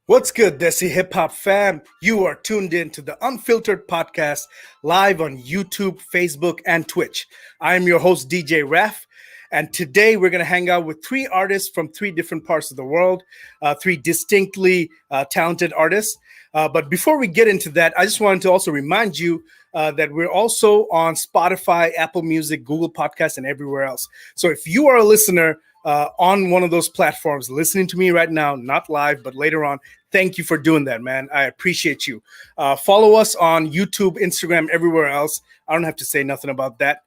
What's good, Desi Hip Hop fam? You are tuned in to the Unfiltered Podcast live on YouTube, Facebook, and Twitch. I am your host, DJ Ref, and today we're going to hang out with three artists from three different parts of the world, three distinctly talented artists. But before we get into that, I just wanted to also remind you that we're also on Spotify, Apple Music, Google Podcasts, and everywhere else. So if you are a listener on one of those platforms, listening to me right now, not live, but later on, thank you for doing that, man. I appreciate you. Follow us on YouTube, Instagram, everywhere else. I don't have to say nothing about that.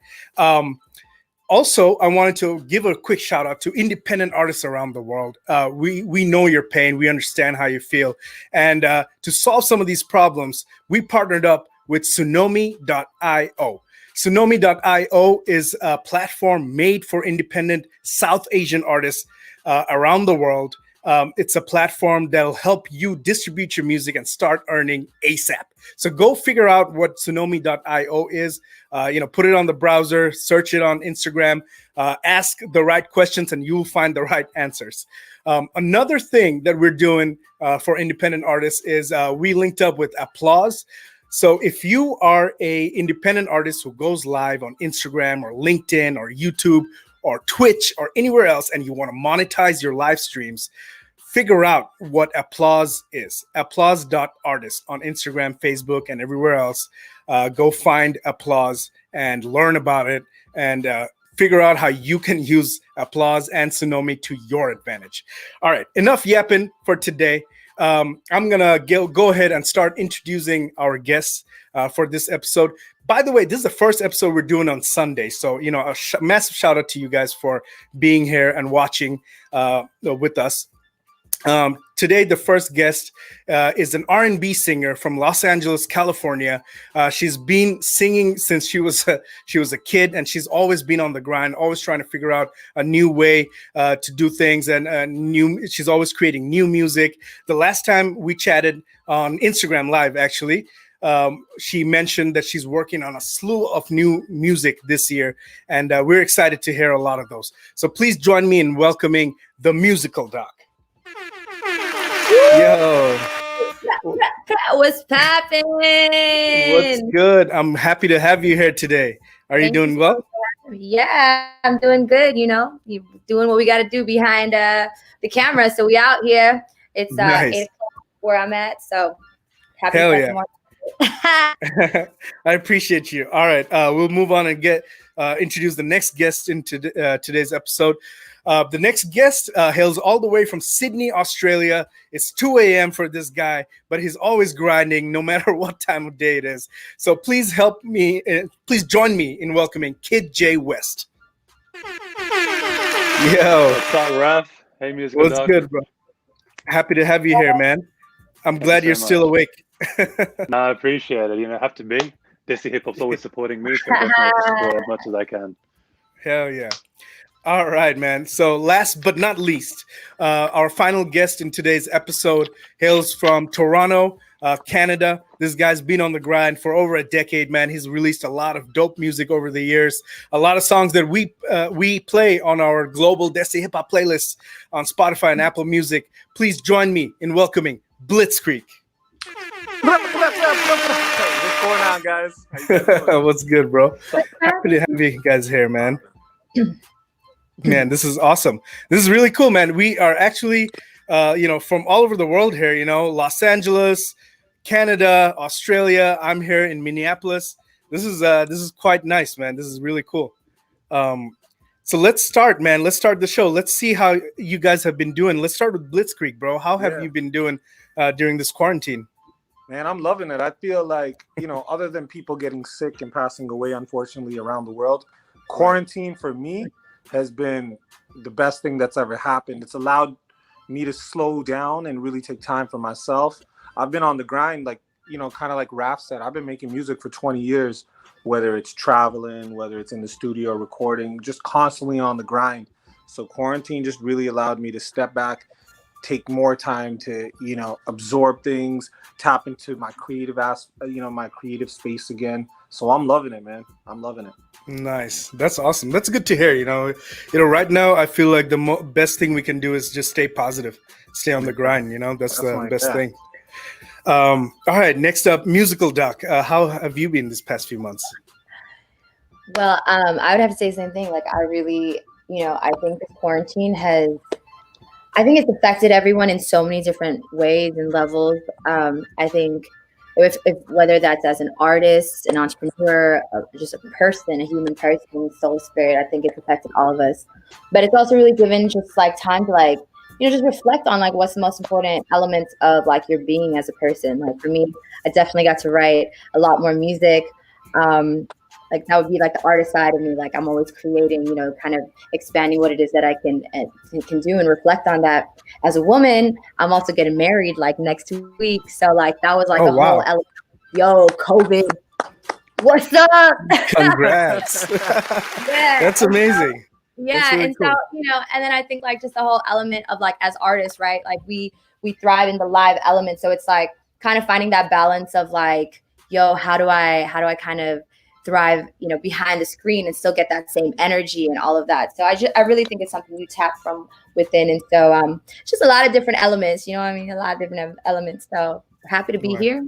Also, I wanted to give a quick shout out to independent artists around the world. We know your pain. We understand how you feel. And to solve some of these problems, we partnered up with Tsunomi.io. Tsunomi.io is a platform made for independent South Asian artists around the world. It's a platform that'll help you distribute your music and start earning ASAP. So go figure out what Tsunomi.io is. Put it on the browser, search it on Instagram, ask the right questions, and you'll find the right answers. Another thing that we're doing for independent artists is we linked up with APPLAUS. So if you are a independent artist who goes live on Instagram or LinkedIn or YouTube or Twitch or anywhere else, and you want to monetize your live streams, figure out what APPLAUS is. APPLAUS.artist on Instagram, Facebook, and everywhere else. Go find APPLAUS and learn about it and figure out how you can use APPLAUS and Tsunomi to your advantage. All right, enough yapping for today. I'm going to go ahead and start introducing our guests for this episode. By the way, this is the first episode we're doing on Sunday. So, a massive shout out to you guys for being here and watching with us. Today, the first guest is an R&B singer from Los Angeles, California. She's been singing since she was a kid, and she's always been on the grind, always trying to figure out a new way to do things, and she's always creating new music. The last time we chatted on Instagram Live, actually, she mentioned that she's working on a slew of new music this year, and we're excited to hear a lot of those. So please join me in welcoming the Musical Doc. Yo, what's poppin'? What's good? I'm happy to have you here today. Are you doing well? Yeah, I'm doing good. You're doing what we got to do behind the camera. So we out here. It's nice. 8 o'clock where I'm at. So happy Hell to yeah. I appreciate you. All right, we'll move on and introduce the next guest into today's episode. The next guest hails all the way from Sydney, Australia. It's 2 a.m. for this guy, but he's always grinding no matter what time of day it is. So please please join me in welcoming Kidjaywest. Yo. What's up, Raf? Hey, Musical What's Doc. good, bro? Happy to have you here, man. I'm glad you're still awake. No, I appreciate it. I have to be. Desi Hip Hop's always supporting me, so I'm definitely to support as much as I can. Hell yeah. All right, man. So last but not least, our final guest in today's episode hails from Toronto, Canada. This guy's been on the grind for over a decade, man. He's released a lot of dope music over the years, a lot of songs that we play on our global Desi Hip Hop playlist on Spotify and Apple Music. Please join me in welcoming Blitzkrieg. What's going on, guys? How you guys doing? What's good, bro? Happy to have you guys here, man. Man, this is awesome. This is really cool, man. We are actually, from all over the world here, Los Angeles, Canada, Australia. I'm here in Minneapolis. This is quite nice, man. This is really cool. So let's start, man. Let's start the show. Let's see how you guys have been doing. Let's start with Blitzkrieg, bro. How have you been doing during this quarantine? Man, I'm loving it. I feel like, other than people getting sick and passing away, unfortunately, around the world, quarantine for me has been the best thing that's ever happened. It's allowed me to slow down and really take time for myself. I've been on the grind, kind of like Raph said. I've been making music for 20 years, whether it's traveling, whether it's in the studio recording, just constantly on the grind. So quarantine just really allowed me to step back, take more time to, absorb things, tap into my creative my creative space again. So I'm loving it, man. I'm loving it. Nice. That's awesome. That's good to hear. Right now I feel like the best thing we can do is just stay positive, stay on the grind. That's the best thing. All right. Next up, musical doc. How have you been this past few months? Well, I would have to say the same thing. Like, I really, I think this quarantine I think it's affected everyone in so many different ways and levels. I think if whether that's as an artist, an entrepreneur, just a person, a human person, soul, spirit, I think it's affected all of us. But it's also really given just like time to like, just reflect on like what's the most important elements of like your being as a person. Like for me, I definitely got to write a lot more music. Like that would be like the artist side of me. Like I'm always creating, kind of expanding what it is that I can do and reflect on that. As a woman, I'm also getting married like next week. So like that was like whole element. Yo, COVID, what's up? Congrats. Yeah, that's amazing. Yeah, really and cool. So and then I think like just the whole element of like as artists, right? Like we thrive in the live element. So it's like kind of finding that balance of like, yo, how do I kind of thrive, behind the screen and still get that same energy and all of that. So I really think it's something you tap from within. And so just a lot of different elements, a lot of different elements. So happy to be here.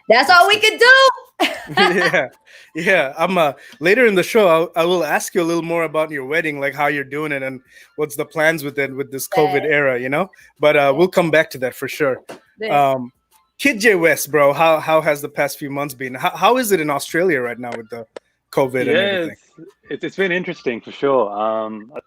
That's all we can do. Yeah. I'm later in the show, I will ask you a little more about your wedding, like how you're doing it and what's the plans with it with this COVID era, but we'll come back to that for sure. Kidjaywest, bro, how has the past few months been? How is it in Australia right now with the COVID and everything? It's been interesting for sure.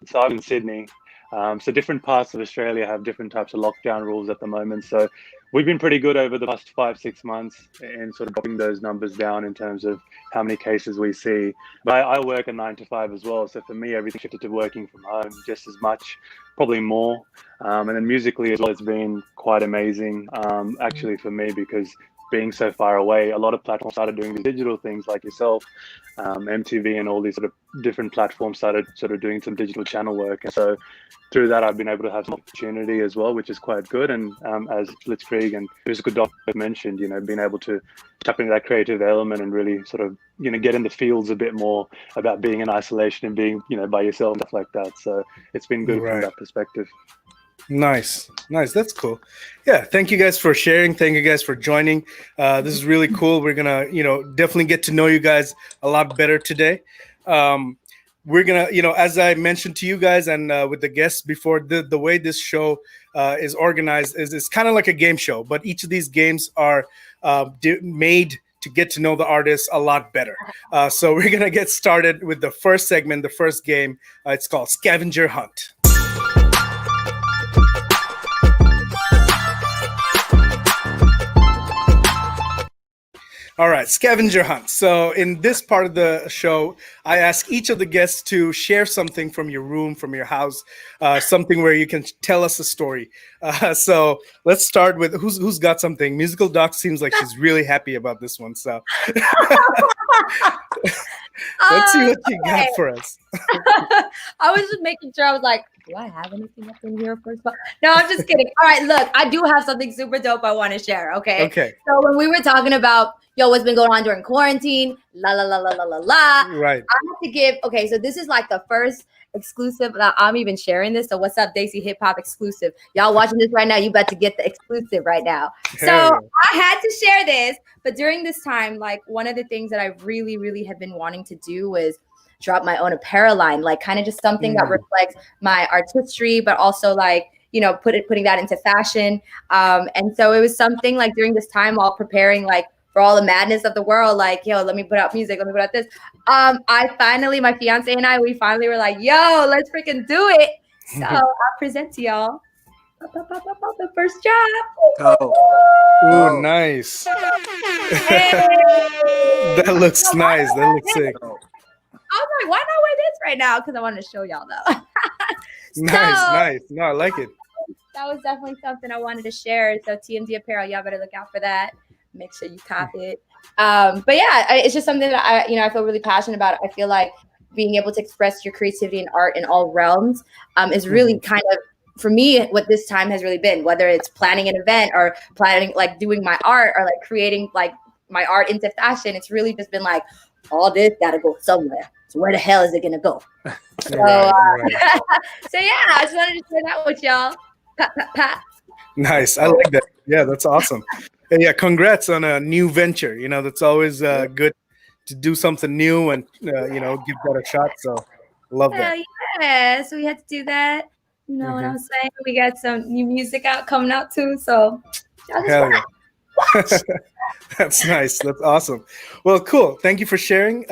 So I'm in Sydney. So different parts of Australia have different types of lockdown rules at the moment. So we've been pretty good over the past 5-6 months in sort of dropping those numbers down in terms of how many cases we see. But I work a 9 to 5 as well. So for me, everything shifted to working from home just as much, probably more. And then musically as well, it's been quite amazing actually for me, because being so far away, a lot of platforms started doing the digital things like yourself, MTV and all these sort of different platforms started sort of doing some digital channel work. And so through that, I've been able to have some opportunity as well, which is quite good. And as Blitzkrieg and Musical Doc mentioned, being able to tap into that creative element and really sort of, get in the fields a bit more about being in isolation and being, by yourself and stuff like that. So it's been good from that perspective. Nice. That's cool. Yeah. Thank you guys for sharing. Thank you guys for joining. This is really cool. We're going to, definitely get to know you guys a lot better today. We're going to, as I mentioned to you guys and with the guests before, the way this show is organized is kind of like a game show, but each of these games are made to get to know the artists a lot better. So we're going to get started with the first segment, the first game. It's called Scavenger Hunt. All right, scavenger hunt. So in this part of the show, I ask each of the guests to share something from your room, from your house, something where you can tell us a story. So let's start with who's got something. Musical Doc seems like she's really happy about this one. So let's see what you got for us. I was just making sure. I was like, do I have anything up in here first? No, I'm just kidding. All right, look, I do have something super dope I want to share. Okay. So when we were talking about, what's been going on during quarantine, la la la la la la la. Right. I have to give. Okay, so this is like the first exclusive. I'm even sharing this. So what's up, Desi Hip Hop exclusive? Y'all watching this right now? You about to get the exclusive right now. So I had to share this. But during this time, like one of the things that I really, really have been wanting to do was drop my own apparel line, like kind of just something that reflects my artistry, but also like, putting that into fashion. And so it was something like during this time while preparing like for all the madness of the world, like, let me put out music, let me put out this. My fiance and I, we finally were like, let's freaking do it. So I'll present to y'all the first drop. Oh, nice. That looks nice. That looks sick. I was like, why not wear this right now? Because I wanted to show y'all though. Nice. No, I like it. That was definitely something I wanted to share. So TMD Apparel, y'all better look out for that. Make sure you cop it. But yeah, it's just something that I feel really passionate about. I feel like being able to express your creativity and art in all realms is really kind of, for me, what this time has really been, whether it's planning an event or planning, like doing my art or like creating like my art into fashion. It's really just been like, all this got to go somewhere. So where the hell is it gonna go? So, Right. so yeah, I just wanted to share that with y'all. Pat, pat, pat. Nice. I like that. Yeah, that's awesome. And yeah, congrats on a new venture. You know, that's always good to do something new and give that a shot. So love that. Hell yeah! So we had to do that. You know what I'm saying? We got some new music coming out too. So Hell yeah. That's nice. That's awesome. Well, cool. Thank you for sharing.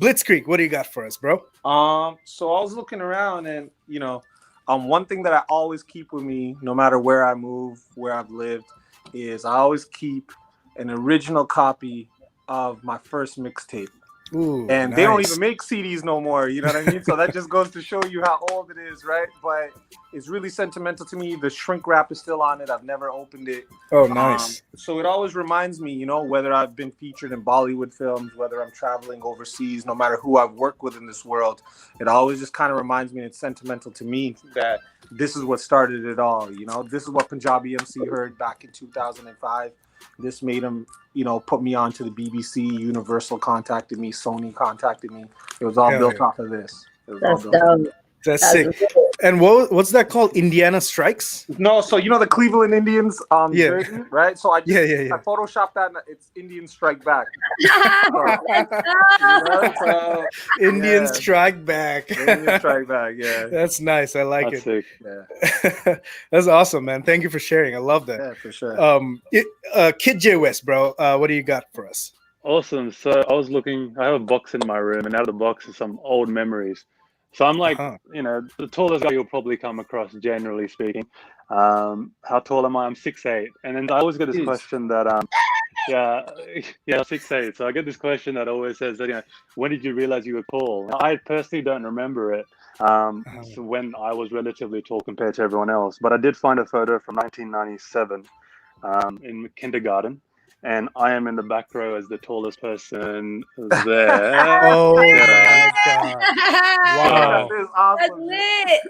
Blitzkrieg, what do you got for us, bro? So I was looking around, and one thing that I always keep with me, no matter where I move, where I've lived, is I always keep an original copy of my first mixtape. Ooh, and nice. They don't even make CDs no more, you know what I mean? So that just goes to show you how old it is, right? But it's really sentimental to me. The shrink wrap is still on it. I've never opened it. Oh, nice. So it always reminds me, whether I've been featured in Bollywood films, whether I'm traveling overseas, no matter who I've worked with in this world, it always just kind of reminds me, it's sentimental to me, that this is what started it all. This is what Punjabi MC heard back in 2005. This made him, put me on to the BBC. Universal contacted me. Sony contacted me. It was all built off of this. That's dumb. That's sick. And what's that called? Indiana Strikes? No, so the Cleveland Indians jersey, right? So I photoshopped that, and it's Indian Strike Back. Indian Strike Back. Indian Strike Back, yeah. That's nice. I like it. Sick. Yeah. That's awesome, man. Thank you for sharing. I love that. Yeah, for sure. Kidjaywest, bro. What do you got for us? Awesome. So I was looking, I have a box in my room, and out of the box is some old memories. So I'm like, the tallest guy you'll probably come across, generally speaking. How tall am I? I'm 6'8". And then I always get this question that, 6'8". So I get this question that always says that, when did you realize you were tall? Now, I personally don't remember it. So when I was relatively tall compared to everyone else. But I did find a photo from 1997 in kindergarten. And I am in the back row as the tallest person there. Oh my God. Wow. That is awesome. That's lit.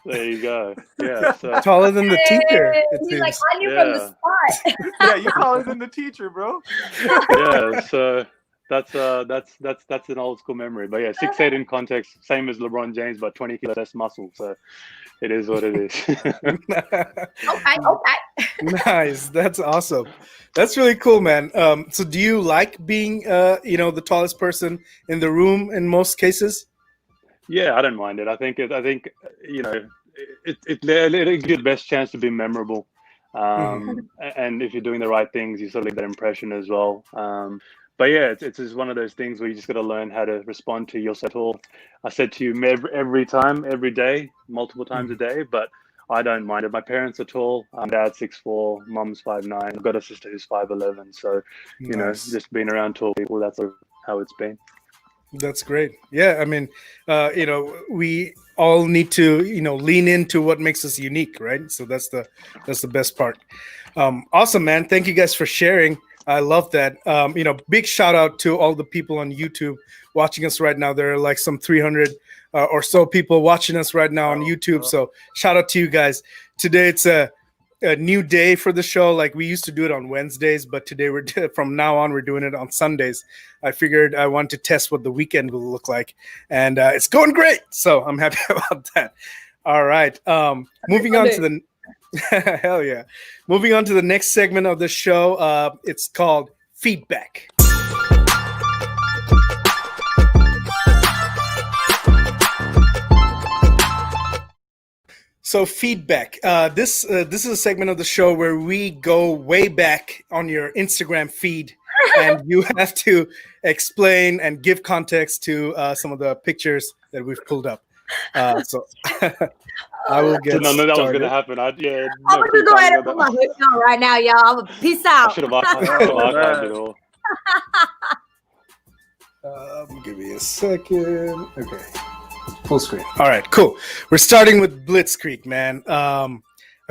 There you go. Yeah. So Taller than the teacher. He's like, I knew from the spot. Yeah, you're taller than the teacher, bro. yeah, so that's an old school memory. But yeah, 6'8" in context, same as LeBron James, but 20 kilos less muscle. So it is what it is. Okay. Nice. That's awesome. That's really cool, man. So do you like being the tallest person in the room in most cases? Yeah, I don't mind it. I think it gives you the best chance to be memorable. And if you're doing the right things, you sort of leave that impression as well. But yeah, it's just one of those things where you just got to learn how to respond to yourself. I said to you every time, every day, multiple times a day, but I don't mind it. My parents are tall. Dad's 6'4", mom's 5'9". I've got a sister who's 5'11". So, just being around tall people, that's how it's been. That's great. Yeah, I mean, we all need to, lean into what makes us unique, right? So that's the best part. Awesome, man. Thank you guys for sharing. I love that. Big shout out to all the people on YouTube watching us right now. There are like some 300 or so people watching us right now on YouTube. So shout out to you guys. Today it's a new day for the show. Like we used to do it on Wednesdays, but today from now on we're doing it on Sundays. I figured I wanted to test what the weekend will look like, and it's going great. So I'm happy about that. All right. Moving on to the hell yeah. Moving on to the next segment of the show. It's called Feedback. So feedback. This is a segment of the show where we go way back on your Instagram feed, and you have to explain and give context to some of the pictures that we've pulled up. So I will get. No, that was started. going to happen. I'm gonna go ahead and put my hood on right now, y'all. I'm gonna peace out. I should have archived it all. Give me a second. Okay. Full screen. All right, cool. We're starting with Blitzkrieg, man. I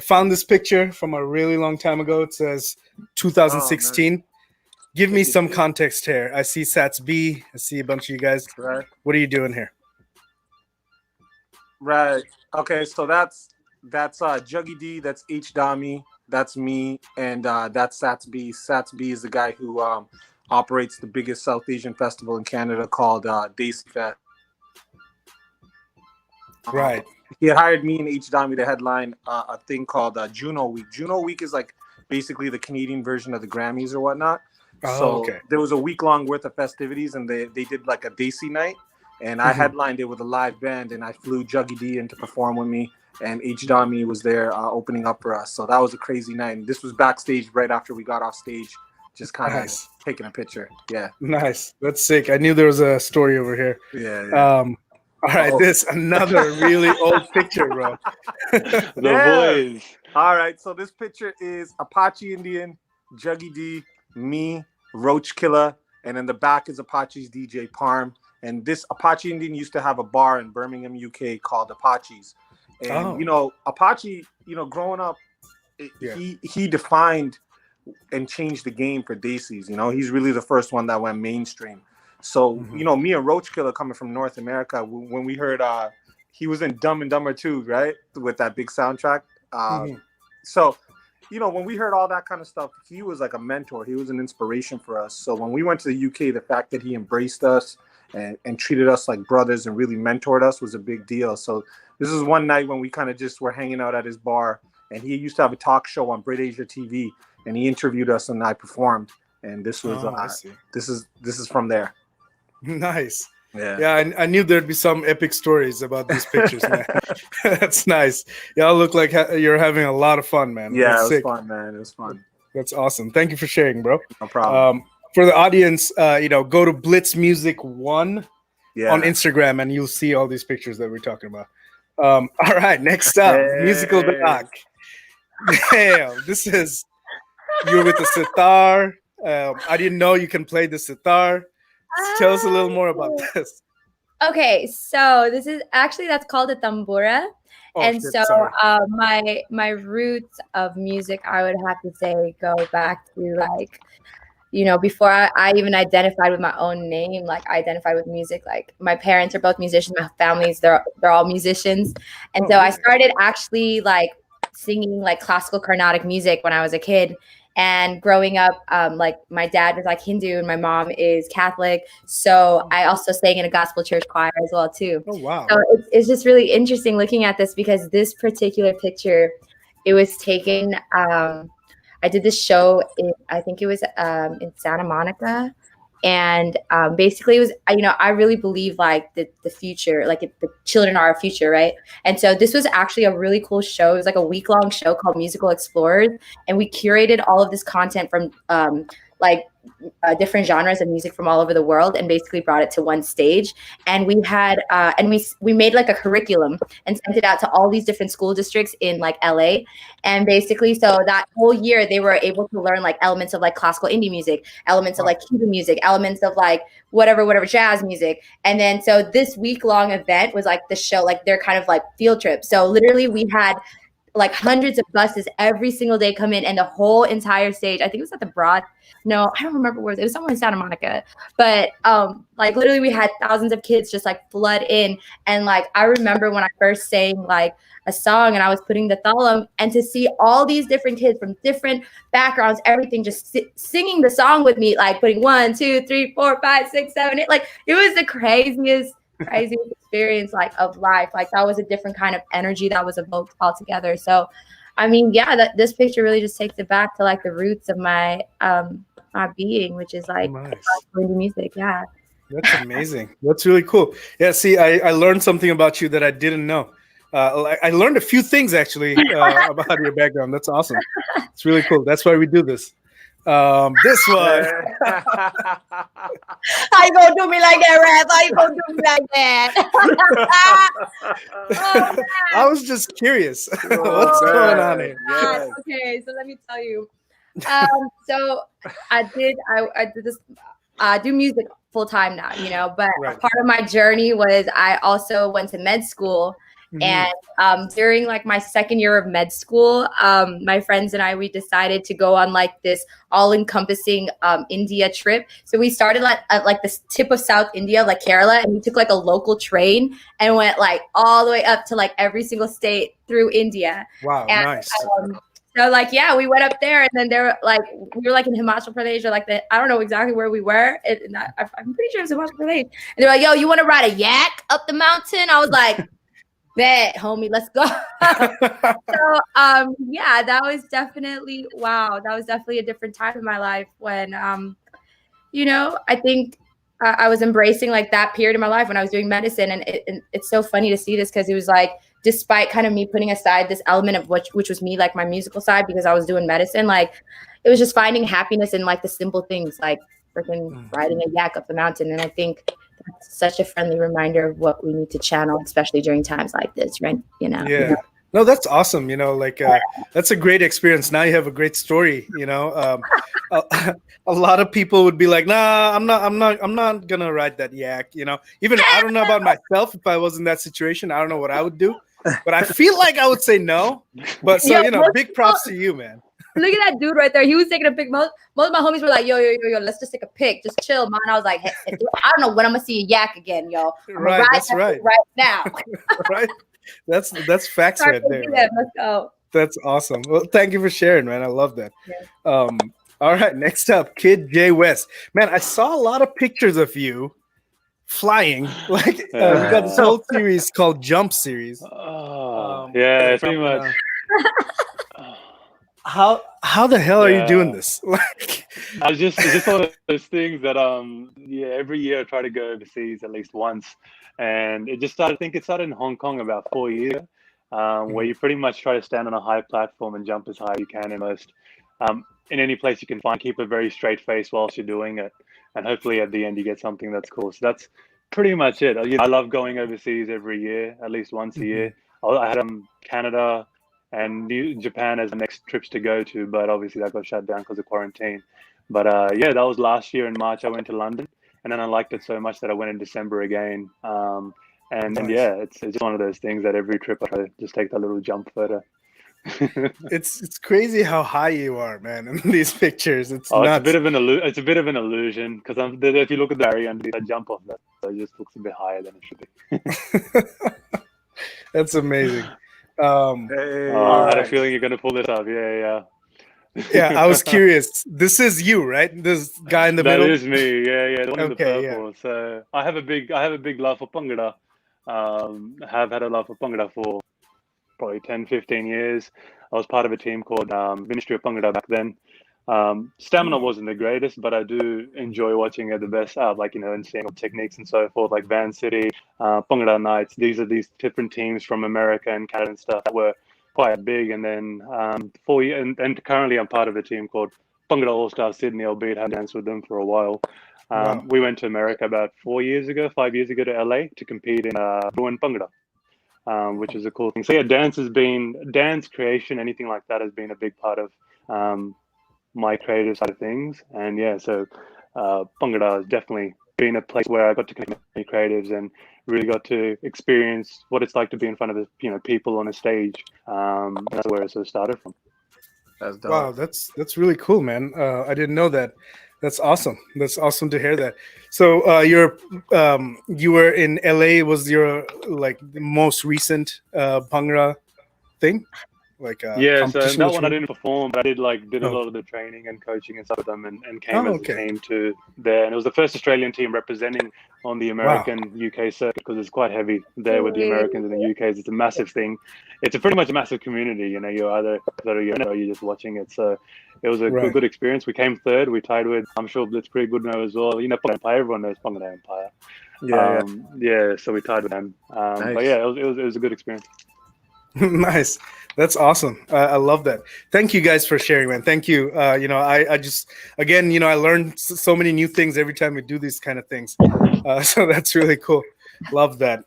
found this picture from a really long time ago. It says 2016. Give me some context here. I see Sats B. I see a bunch of you guys. Right. What are you doing here? Right. Okay, so that's Juggy D, that's H Dami, that's me, and that's Sats B. Sats B is the guy who operates the biggest South Asian festival in Canada called Desi Fest. Right. He had hired me and H. Dami to headline a thing called Juno Week. Juno Week is like basically the Canadian version of the Grammys or whatnot. So there was a week-long worth of festivities, and they did like a Desi night, and I headlined it with a live band, and I flew Juggy D in to perform with me, and H. Dami was there opening up for us. So that was a crazy night, and this was backstage right after we got off stage, just kind of taking a picture. Yeah. Nice. That's sick. I knew there was a story over here. Yeah. All right, this another really old picture, bro. The boys. All right, so this picture is Apache Indian, Juggy D, me, Roach Killer, and in the back is Apache's DJ Parm. And this Apache Indian used to have a bar in Birmingham, UK called Apache's. And Apache, growing up, he defined and changed the game for Desis. He's really the first one that went mainstream. So, me and Roach Killer coming from North America, when we heard he was in Dumb and Dumber 2, right? With that big soundtrack. So, when we heard all that kind of stuff, he was like a mentor. He was an inspiration for us. So when we went to the UK, the fact that he embraced us and treated us like brothers and really mentored us was a big deal. So this is one night when we kind of just were hanging out at his bar, and he used to have a talk show on Brit Asia TV, and he interviewed us and I performed. And this was this is from there. Nice. Yeah, I knew there'd be some epic stories about these pictures, man. That's nice. Y'all look like you're having a lot of fun, man. Yeah, it was fun, man. It was fun. That's awesome. Thank you for sharing, bro. No problem. For the audience, go to Blitz Music 1 on Instagram, and you'll see all these pictures that we're talking about. All right, next up, Musical Doc. Damn, this is you're with the sitar. I didn't know you can play the sitar. Tell us a little more about this. Okay, so this is actually, that's called a tambura. My roots of music, I would have to say, go back to before I even identified with my own name. I identified with music. My parents are both musicians, my family's they're all musicians. And so I started actually singing classical Carnatic music when I was a kid. And growing up, my dad was Hindu and my mom is Catholic. So I also sang in a gospel church choir as well too. Oh, wow. So it's just really interesting looking at this, because this particular picture, it was taken, I did this show, I think it was in Santa Monica. And basically it was, I really believe the future, the children are our future, right? And so this was actually a really cool show. It was a week-long show called Musical Explorers. And we curated all of this content from different genres of music from all over the world, and basically brought it to one stage. And we had we made a curriculum and sent it out to all these different school districts in LA. And basically, so that whole year they were able to learn elements of classical indie music, elements of Cuban music, elements of whatever jazz music. And then so this week-long event was the show, their kind of field trip. So literally we had hundreds of buses every single day come in, and the whole entire stage, I think it was at the Broad. No, I don't remember where it was somewhere in Santa Monica. But literally we had thousands of kids just flood in. And I remember when I first sang a song and I was putting the thalam, and to see all these different kids from different backgrounds, everything, just singing the song with me, putting 1, 2, 3, 4, 5, 6, 7, 8. It was the craziest experience of life. That was a different kind of energy that was evoked altogether. So I mean, this picture really just takes it back to the roots of my my being, which is nice. Music. Yeah, that's amazing. That's really cool. Yeah, see, I learned something about you that I didn't know. I learned a few things actually about your background. That's awesome. It's really cool. That's why we do this. This one. How you gonna do me like that, Raph? How you gonna do me like that? I was just curious. What's going on here? Yes. Okay, so let me tell you. So I did this. I do music full time now, but part of my journey was I also went to med school. Mm-hmm. And during my second year of med school, my friends and we decided to go on this all-encompassing India trip. So we started at the tip of South India, Kerala, and we took a local train and went all the way up to every single state through India. Wow, and, nice. So like, yeah, we went up there, and then they were like, we were like in Himachal Pradesh, or like I don't know exactly where we were. I'm pretty sure it was Himachal Pradesh. And they're like, yo, you want to ride a yak up the mountain? I was like, bet, homie, let's go. So yeah, that was definitely a different time in my life when I think I was embracing like that period in my life when I was doing medicine. And it's so funny to see this, because it was like, despite kind of me putting aside this element of which was me, like my musical side, because I was doing medicine, like it was just finding happiness in like the simple things, like freaking riding a yak up the mountain. And I think that's such a friendly reminder of what we need to channel, especially during times like this, right? Yeah. No, that's awesome. That's a great experience. Now you have a great story. A lot of people would be like, nah, I'm not gonna ride that yak. Even I don't know about myself. If I was in that situation, I don't know what I would do, but I feel like I would say no. But so, big props to you, man. Look at that dude right there. He was taking a pic. Most of my homies were like, yo, let's just take a pic. Just chill, man. I was like, hey, I don't know when I'm going to see a yak again, yo. Right, that's right. Right now. Right. That's facts right there. Right? Let's go. That's awesome. Well, thank you for sharing, man. I love that. Yeah. All right, next up, Kidjaywest. Man, I saw a lot of pictures of you flying. Like we got this whole series called Jump Series. Yeah, pretty much. How the hell are you doing this? Like, it's just one of those things that every year I try to go overseas at least once, and it just started. I think it started in Hong Kong about 4 years ago, where you pretty much try to stand on a high platform and jump as high as you can in any place you can find. Keep a very straight face whilst you're doing it, and hopefully at the end you get something that's cool. So that's pretty much it. I love going overseas every year, at least once a year. I had Canada and Japan as the next trips to go to, but obviously that got shut down because of quarantine. But that was last year in March. I went to London, and then I liked it so much that I went in December again. And it's just one of those things that every trip I try to just take that little jump further. It's crazy how high you are, man, in these pictures. It's nuts. It's a bit of an illusion, because if you look at the area underneath, I jump off that, so it just looks a bit higher than it should be. That's amazing. I had a feeling you're gonna pull this up. Yeah. I was curious. This is you, right? This guy in the middle. That is me. Yeah. The one in the purple. Yeah. So I have a big love for Bhangra. Have had a love for Bhangra for probably 10-15 years. I was part of a team called Ministry of Bhangra back then. Stamina wasn't the greatest, but I do enjoy watching the best out, and seeing techniques and so forth, like Van City, Bhangra Nights. These are these different teams from America and Canada and stuff that were quite big. And then 4 years, and currently I'm part of a team called Bhangra All Star Sydney, albeit I danced with them for a while. We went to America about 5 years ago to LA to compete in thru and Bhangra, which is a cool thing. So dance creation, anything like that has been a big part of my creative side of things. And so Bhangra has definitely been a place where I got to connect with many creatives and really got to experience what it's like to be in front of people on a stage. That's where it sort of started from. That's dope. Wow, that's really cool, man. I didn't know that. That's awesome. That's awesome to hear that. So you were in LA. Was your most recent Bhangra thing? So that one I didn't perform, but I did a lot of the training and coaching and stuff with them, and came as a team to there. And it was the first Australian team representing on the American UK circuit, because it's quite heavy there with the Americans and the UKs. It's a massive thing. It's pretty much a massive community. You're either you're just watching it. So it was a good experience. We came third. We tied with, I'm sure Blitzkrieg would know as well. Bhangra Empire. Everyone knows Bhangra Empire. So we tied with them. Nice. But it was a good experience. Nice. That's awesome. I love that. Thank you guys for sharing, man. Thank you. I just, again, I learned so many new things every time we do these kind of things. So that's really cool. Love that.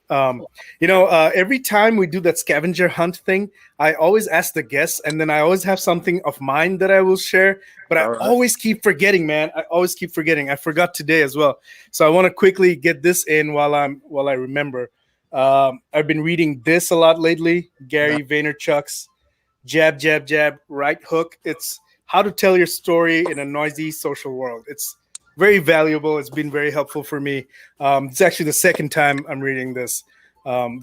Every time we do that scavenger hunt thing, I always ask the guests, and then I always have something of mine that I will share, but I always keep forgetting, man. I forgot today as well. So I want to quickly get this in while I remember. I've been reading this a lot lately. Gary Vaynerchuk's Jab, Jab, Jab, Right Hook. It's how to tell your story in a noisy social world. It's very valuable. It's been very helpful for me. It's actually the second time I'm reading this,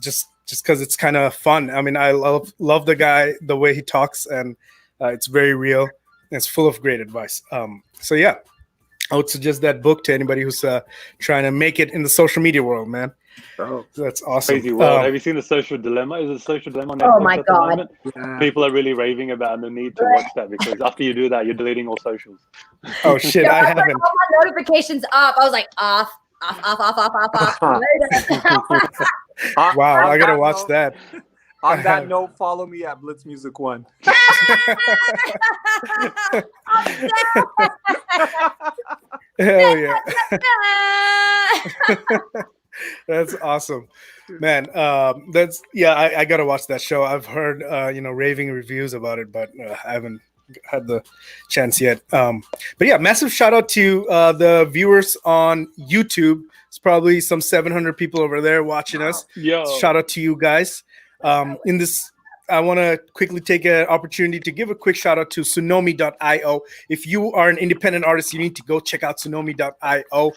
just because it's kind of fun. I mean, I love the guy, the way he talks, and It's very real. And it's full of great advice. So yeah, I would suggest that book to anybody who's trying to make it in the social media world, man. Oh, That's awesome. Crazy world. Have you seen The Social Dilemma? Is it The Social Dilemma on Netflix Oh my at the God. moment? yeah. People are really raving about the need to watch that, because after you do that, you're deleting all socials. Oh shit, So I I put haven't. all my notifications off. I was like, off. Later. Wow, I gotta that watch note- that. On that note, follow me at Blitz Music One. Hell yeah. That's awesome, man. That's I gotta watch that show. I've heard raving reviews about it, but I haven't had the chance yet. But yeah, massive shout out to the viewers on YouTube. It's probably some 700 people over there watching us. Yo. Shout out to you guys. In this, I want to quickly take an opportunity to give a quick shout out to Tsunomi.io. If you are an independent artist, you need to go check out Tsunomi.io.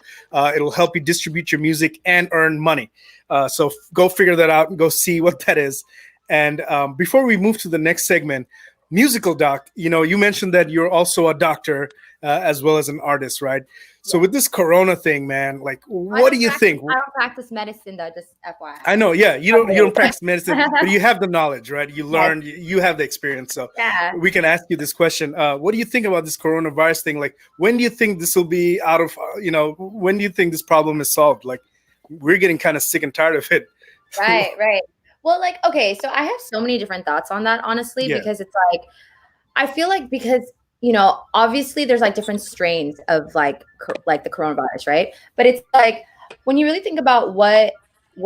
It'll help you distribute your music and earn money. So go figure that out and go see what that is. And before we move to the next segment, musical doc, you mentioned that you're also a doctor as well as an artist, right? So with this Corona thing, man, like, what do you think? I don't practice medicine though, just FYI. I know, yeah, you don't practice medicine, but you have the knowledge, right? You learn, you have the experience. So Yeah. we can ask you this question. What do you think about this coronavirus thing? Like, when do you think this will be out of, when do you think this problem is solved? Like, we're getting kind of sick and tired of it. Right. Well, like, okay, so I have so many different thoughts on that, honestly, Yeah. because it's like, I feel like because, obviously there's like different strains of like the coronavirus, right? But it's like, when you really think about what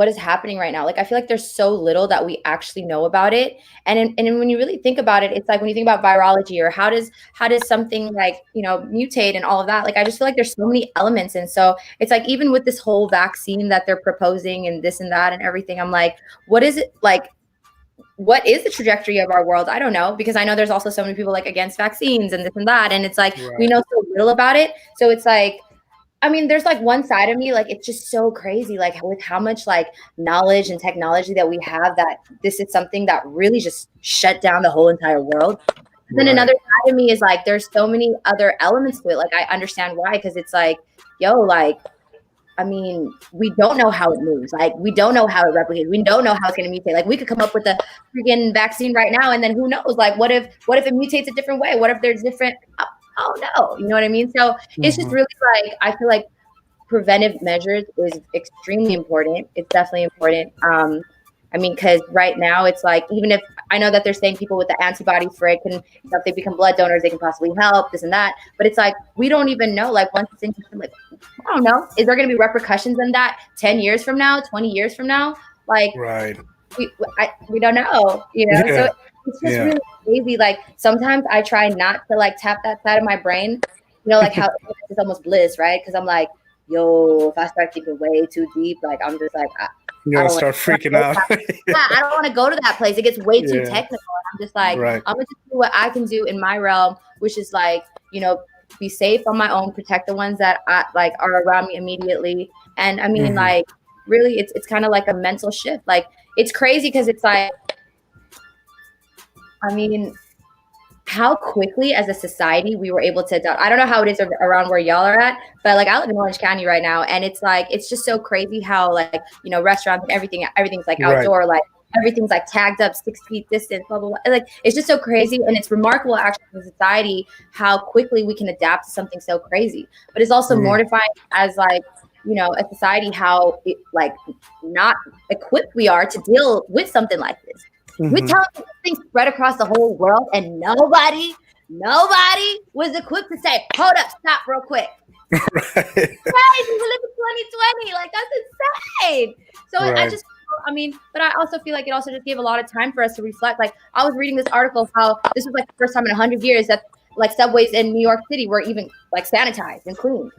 is happening right now, like, I feel like there's so little that we actually know about it. And when you really think about it, it's like when you think about virology or how does something like, mutate and all of that, like, I just feel like there's so many elements. And so it's like, even with this whole vaccine that they're proposing and this and that and everything, I'm like, what is it like? What is the trajectory of our world? I don't know, because I know there's also so many people like against vaccines and this and that. And it's like, we know so little about it. So it's like, I mean, there's like one side of me, like, it's just so crazy, like with how much like knowledge and technology that we have, that this is something that really just shut down the whole entire world. Then another side of me is like, there's so many other elements to it. Like, I understand why, because it's like, like, I mean, we don't know how it moves. Like, we don't know how it replicates. We don't know how it's going to mutate. Like, we could come up with a freaking vaccine right now, and then who knows? Like, what if it mutates a different way? What if there's different? Oh no, you know what I mean? So it's just really like, I feel like preventive measures is extremely important. It's definitely important. I mean, because right now it's like, even if I know that they're saying people with the antibodies for it can, if they become blood donors, they can possibly help this and that. But it's like, we don't even know, like, once it's in, like, I don't know, is there going to be repercussions in that 10 years from now, 20 years from now? Like, we don't know, So it's just really crazy. Like, sometimes I try not to like tap that side of my brain, like how it's almost bliss, right? Because I'm like, yo, if I start thinking way too deep, like, I'm just like, you're gonna start freaking out. I don't want to go to that place. It gets way too technical. I'm just like, I'm gonna just do what I can do in my realm, which is like, be safe on my own, protect the ones that are around me immediately. And I mean, like, really, it's kind of like a mental shift. Like, it's crazy because it's like, I mean, how quickly as a society we were able to adapt. I don't know how it is around where y'all are at, but like, I live in Orange County right now, and it's like, it's just so crazy how, like, restaurants and everything's like outdoor, like everything's like tagged up 6 feet distance, blah blah blah. Like, it's just so crazy, and it's remarkable actually as a society how quickly we can adapt to something so crazy. But it's also mortifying as like, a society, how like not equipped we are to deal with something like this. We're telling you this thing spread across the whole world, and nobody was equipped to say, hold up, stop real quick. Right. We live in 2020. Like, that's insane. So I mean, but I also feel like it also just gave a lot of time for us to reflect. Like, I was reading this article of how this was like the first time in 100 years that like subways in New York City were even like sanitized and cleaned.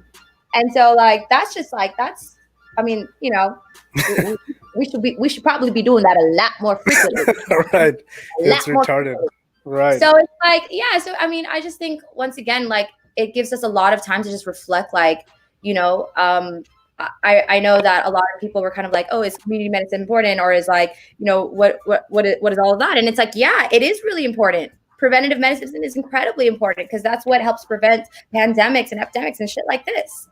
And so like, that's just like, I mean, we should probably be doing that a lot more frequently. Right. It's retarded. Right. So it's like, so I mean, I just think once again, like, it gives us a lot of time to just reflect, like, I know that a lot of people were kind of like, oh, is community medicine important? Or is like, what is all of that? And it's like, yeah, it is really important. preventative medicine is incredibly important because that's what helps prevent pandemics and epidemics and shit like this.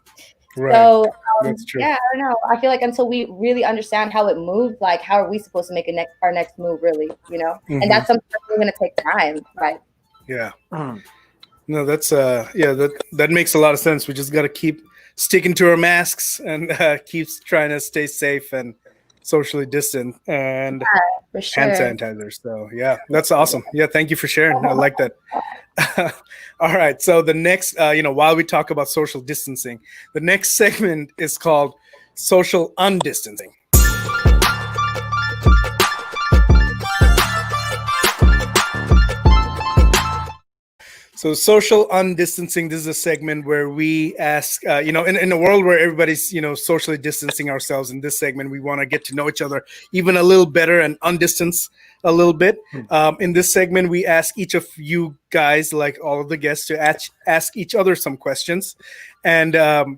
Right. So That's true. yeah, I don't know. I feel like until we really understand how it moves, like how are we supposed to make our next move, really? You know, and that's something that's going to take time, right? Yeah. No, that's that makes a lot of sense. We just got to keep sticking to our masks and keep trying to stay safe and socially distant and For sure. hand sanitizer. So yeah, that's awesome. Yeah, thank you for sharing. I like that. All right. So the next, while we talk about social distancing, the next segment is called social undistancing. So social undistancing, this is a segment where we ask, in a world where everybody's, socially distancing ourselves, in this segment, we want to get to know each other even a little better and undistance a little bit. In this segment, we ask each of you guys, like all of the guests, to ask each other some questions. And,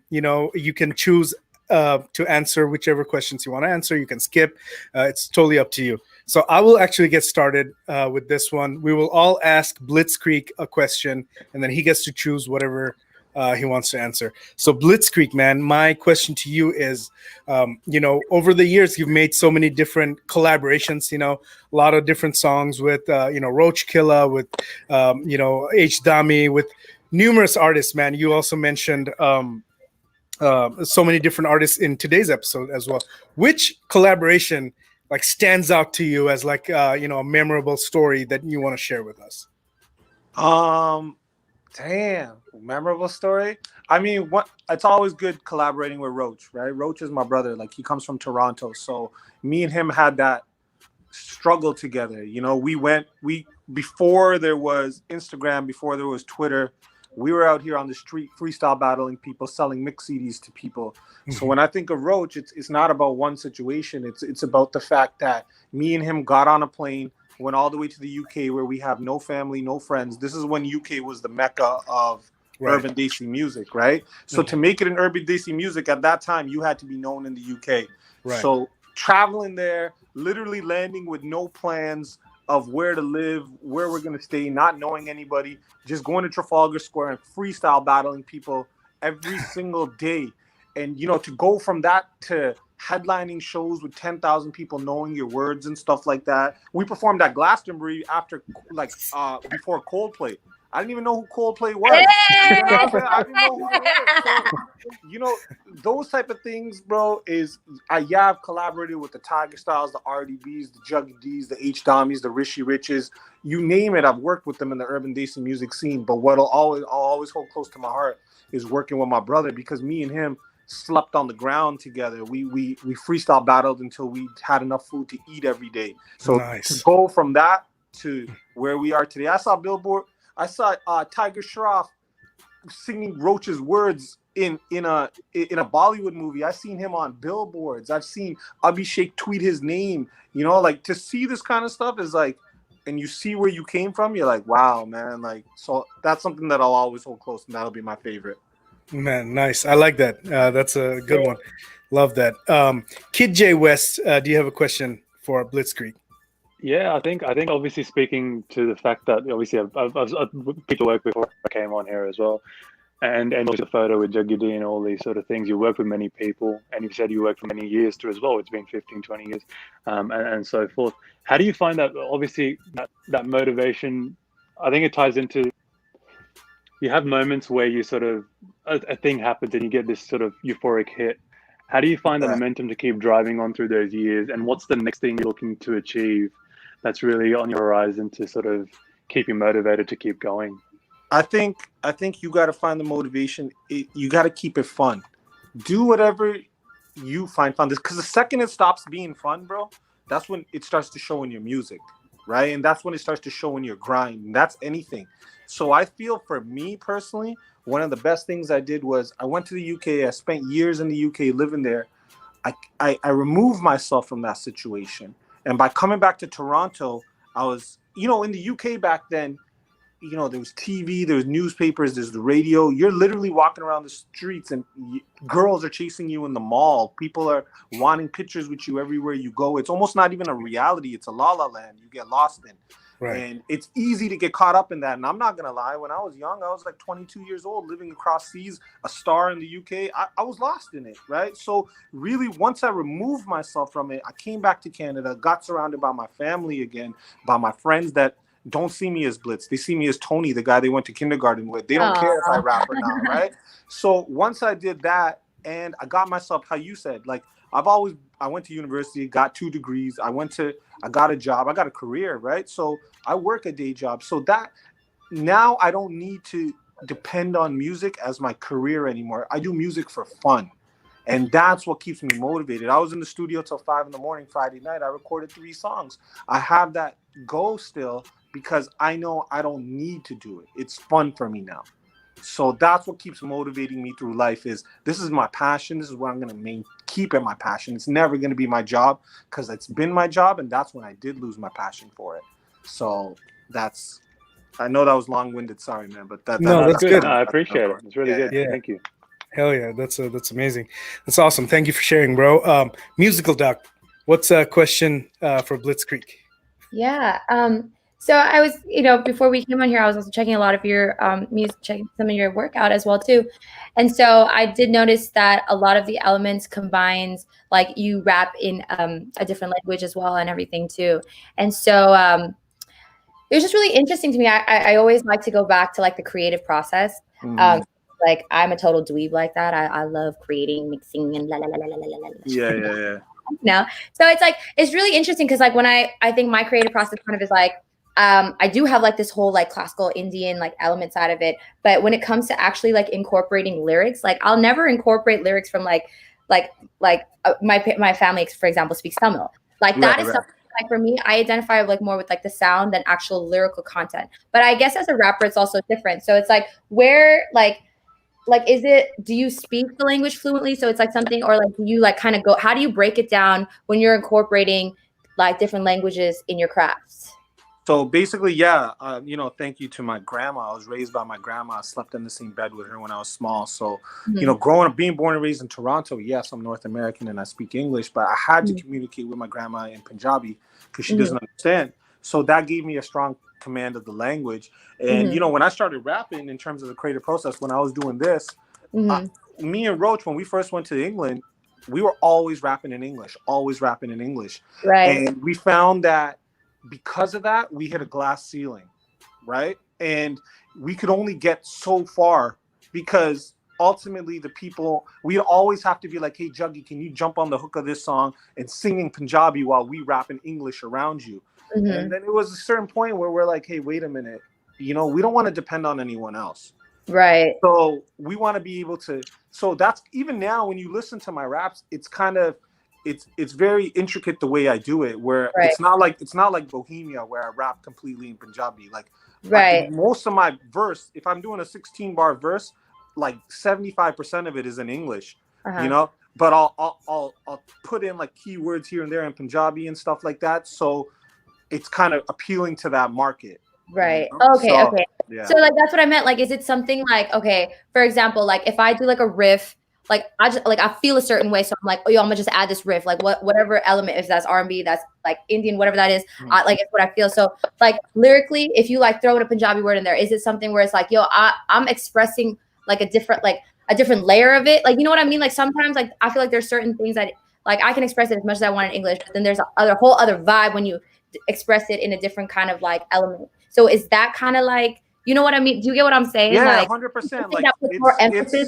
you can choose to answer whichever questions you want to answer. You can skip. It's totally up to you. So I will actually get started with this one. We will all ask Blitzkrieg a question, and then he gets to choose whatever he wants to answer. So Blitzkrieg, man, my question to you is, over the years, you've made so many different collaborations, a lot of different songs with, Roach Killer, with, H. Dami, with numerous artists, man. You also mentioned so many different artists in today's episode as well. Which collaboration stands out to you as a memorable story that you want to share with us? Damn, memorable story. I mean, it's always good collaborating with Roach, right? Roach is my brother. He comes from Toronto, so me and him had that struggle together. Before there was Instagram, before there was Twitter, we were out here on the street freestyle battling people, selling mix CDs to people. So when I think of Roach, it's not about one situation. It's about the fact that me and him got on a plane, went all the way to the UK where we have no family, no friends. This is when UK was the mecca of urban Desi music, right? So to make it in urban Desi music at that time, you had to be known in the UK. Right. So traveling there, literally landing with no plans of where to live, where we're going to stay, not knowing anybody, just going to Trafalgar Square and freestyle battling people every single day. And, to go from that to headlining shows with 10,000 people knowing your words and stuff like that. We performed at Glastonbury before Coldplay. I didn't even know who Coldplay was. I didn't know who it was. So, those type of things, bro, I've collaborated with the Tiger Styles, the RDBs, the Juggy D's, the H Damis, the Rishi Riches, you name it. I've worked with them in the urban Desi music scene. But what I'll always hold close to my heart is working with my brother, because me and him slept on the ground together. We freestyle battled until we had enough food to eat every day. So to go from that to where we are today, I saw Tiger Shroff singing Roach's words in a Bollywood movie. I've seen him on billboards. I've seen Abhishek tweet his name. To see this kind of stuff is and you see where you came from, you're like, wow, man. So that's something that I'll always hold close, and that'll be my favorite. Man, nice. I like that. That's a good one. Love that. Kidjaywest, do you have a question for Blitzkrieg? Yeah, I think obviously, speaking to the fact that obviously I've people work before I came on here as well, and also the photo with Juggy D and all these sort of things. You work with many people, and you said you worked for many years too as well. It's been 15, 20 years, and so forth. How do you find that? Obviously, that motivation, I think it ties into, you have moments where you sort of, a thing happens and you get this sort of euphoric hit. How do you find the momentum to keep driving on through those years? And what's the next thing you're looking to achieve that's really on your horizon to sort of keep you motivated to keep going? I think you got to find the motivation. You got to keep it fun. Do whatever you find fun. Because the second it stops being fun, bro, that's when it starts to show in your music, right? And that's when it starts to show in your grind. And that's anything. So I feel, for me personally, one of the best things I did was I went to the UK. I spent years in the UK living there. I removed myself from that situation. And by coming back to Toronto, I was, in the UK back then, there was TV, there was newspapers, there's the radio. You're literally walking around the streets and girls are chasing you in the mall. People are wanting pictures with you everywhere you go. It's almost not even a reality. It's a la la land you get lost in. Right. And it's easy to get caught up in that. And I'm not going to lie. When I was young, I was like 22 years old, living across seas, a star in the UK. I was lost in it, right? So really, once I removed myself from it, I came back to Canada, got surrounded by my family again, by my friends that don't see me as Blitz. They see me as Tony, the guy they went to kindergarten with. They don't care if I rap or not, right? So once I did that, and I got myself, how you said, like, I went to university, got 2 degrees. I got a job, I got a career, right? So I work a day job. So that now I don't need to depend on music as my career anymore. I do music for fun. And that's what keeps me motivated. I was in the studio till 5 a.m. Friday night. I recorded 3 songs. I have that goal still because I know I don't need to do it. It's fun for me now. So that's what keeps motivating me through life is this is my passion. This is what I'm going to keep it my passion. It's never going to be my job because it's been my job. And that's when I did lose my passion for it. So I know that was long-winded. Sorry, man. But that's good. No, I appreciate it. It's really good. Yeah. Thank you. Hell yeah. That's amazing. That's awesome. Thank you for sharing, bro. Musical Doc, what's a question for Blitzkrieg? Yeah. So I was, before we came on here, I was also checking a lot of your music, checking some of your work out as well too. And so I did notice that a lot of the elements combines, like you rap in a different language as well and everything too. And so it was just really interesting to me. I always like to go back to like the creative process. Like I'm a total dweeb like that. I love creating, mixing, and la la la la la la la. Yeah. So it's like it's really interesting because like when I think my creative process kind of is like I do have like this whole like classical Indian like element side of it, but when it comes to actually like incorporating lyrics, like I'll never incorporate lyrics from my family, for example, speaks Tamil. Like that is something like for me, I identify like more with like the sound than actual lyrical content. But I guess as a rapper, it's also different. So it's like where is it, do you speak the language fluently? So it's like something, or like, do you like kind of go, how do you break it down when you're incorporating like different languages in your crafts? So basically, yeah, thank you to my grandma. I was raised by my grandma. I slept in the same bed with her when I was small. So, growing up, being born and raised in Toronto, yes, I'm North American and I speak English, but I had to communicate with my grandma in Punjabi because she doesn't understand. So that gave me a strong command of the language. And, when I started rapping in terms of the creative process, when I was doing this, me and Roach, when we first went to England, we were always rapping in English. Right. And we found that because of that, we hit a glass ceiling, right? And we could only get so far because ultimately the people, we always have to be like, hey, Juggy, can you jump on the hook of this song and sing in Punjabi while we rap in English around you? And then it was a certain point where we're like, hey, wait a minute. We don't want to depend on anyone else. Right. So we want to be able to, so that's, even now when you listen to my raps, it's kind of, it's very intricate the way I do it, where it's not like Bohemia where I rap completely in Punjabi. Like most of my verse, if I'm doing a 16-bar verse, like 75% of it is in English, but I'll put in like keywords here and there in Punjabi and stuff like that. So it's kind of appealing to that market. Right. Okay. Yeah. So like that's what I meant. Like, is it something like, okay, for example, like if I do like a riff, like I feel a certain way, so I'm like, oh, yo, I'm gonna just add this riff, like whatever element, if that's R&B, that's like Indian, whatever that is, like it's what I feel. So like lyrically, if you like throw in a Punjabi word in there, is it something where it's like, yo, I'm expressing like a different layer of it, like, you know what I mean? Like sometimes like I feel like there's certain things that like I can express it as much as I want in English, but then there's a whole other vibe when you express it in a different kind of like element. So is that kind of like, you know what I mean? Do you get what I'm saying? Yeah, like 100%. Like that puts more emphasis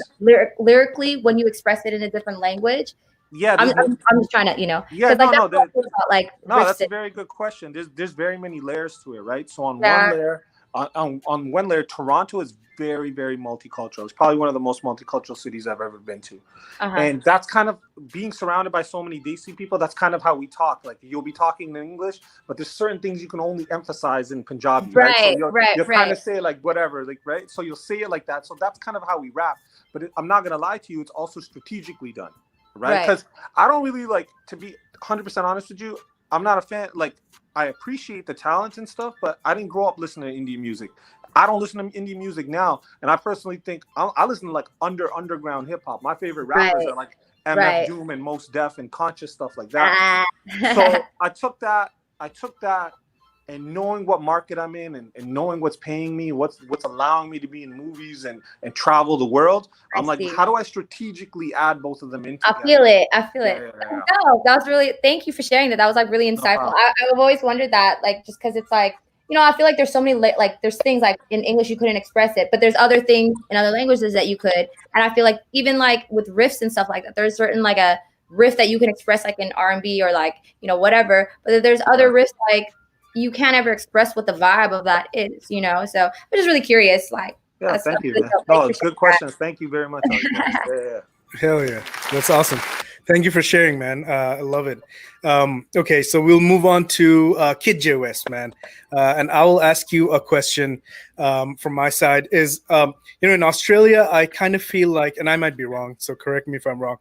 lyrically when you express it in a different language. Yeah, I'm just trying to, Yeah, that's a very good question. There's very many layers to it, right? So on one layer, Toronto is very, very multicultural. It's probably one of the most multicultural cities I've ever been to. And that's kind of being surrounded by so many Desi people. That's kind of how we talk. Like you'll be talking in English, but there's certain things you can only emphasize in Punjabi, right? So you'll kind of say like whatever, like, right? So you'll say it like that. So that's kind of how we rap. But I'm not going to lie to you. It's also strategically done, right? Because I don't really like, to be 100% honest with you, I'm not a fan. Like, I appreciate the talent and stuff, but I didn't grow up listening to indie music. I don't listen to indie music now, and I personally think I listen to like underground hip hop. My favorite rappers are like MF Doom and Mos Def and Conscious, stuff like that. So I took that and knowing what market I'm in and knowing what's paying me, what's allowing me to be in movies and travel the world, I'm like, how do I strategically add both of them in together? I feel it. Yeah. No, that was really, thank you for sharing that. That was like really insightful. I've always wondered that, like, just because it's like, you know, I feel like there's so many, like, there's things like in English you couldn't express it, but there's other things in other languages that you could. And I feel like even like with riffs and stuff like that, there's certain like a riff that you can express like in R&B or like, you know, whatever. But there's other riffs like you can't ever express what the vibe of that is, you know? So I'm just really curious, like. Yeah, thank you. No, good questions. Thank you very much. Yeah. Hell yeah. That's awesome. Thank you for sharing, man. I love it. Okay, so we'll move on to Kidjaywest, man. And I will ask you a question from my side is, you know, in Australia, I kind of feel like, and I might be wrong, so correct me if I'm wrong.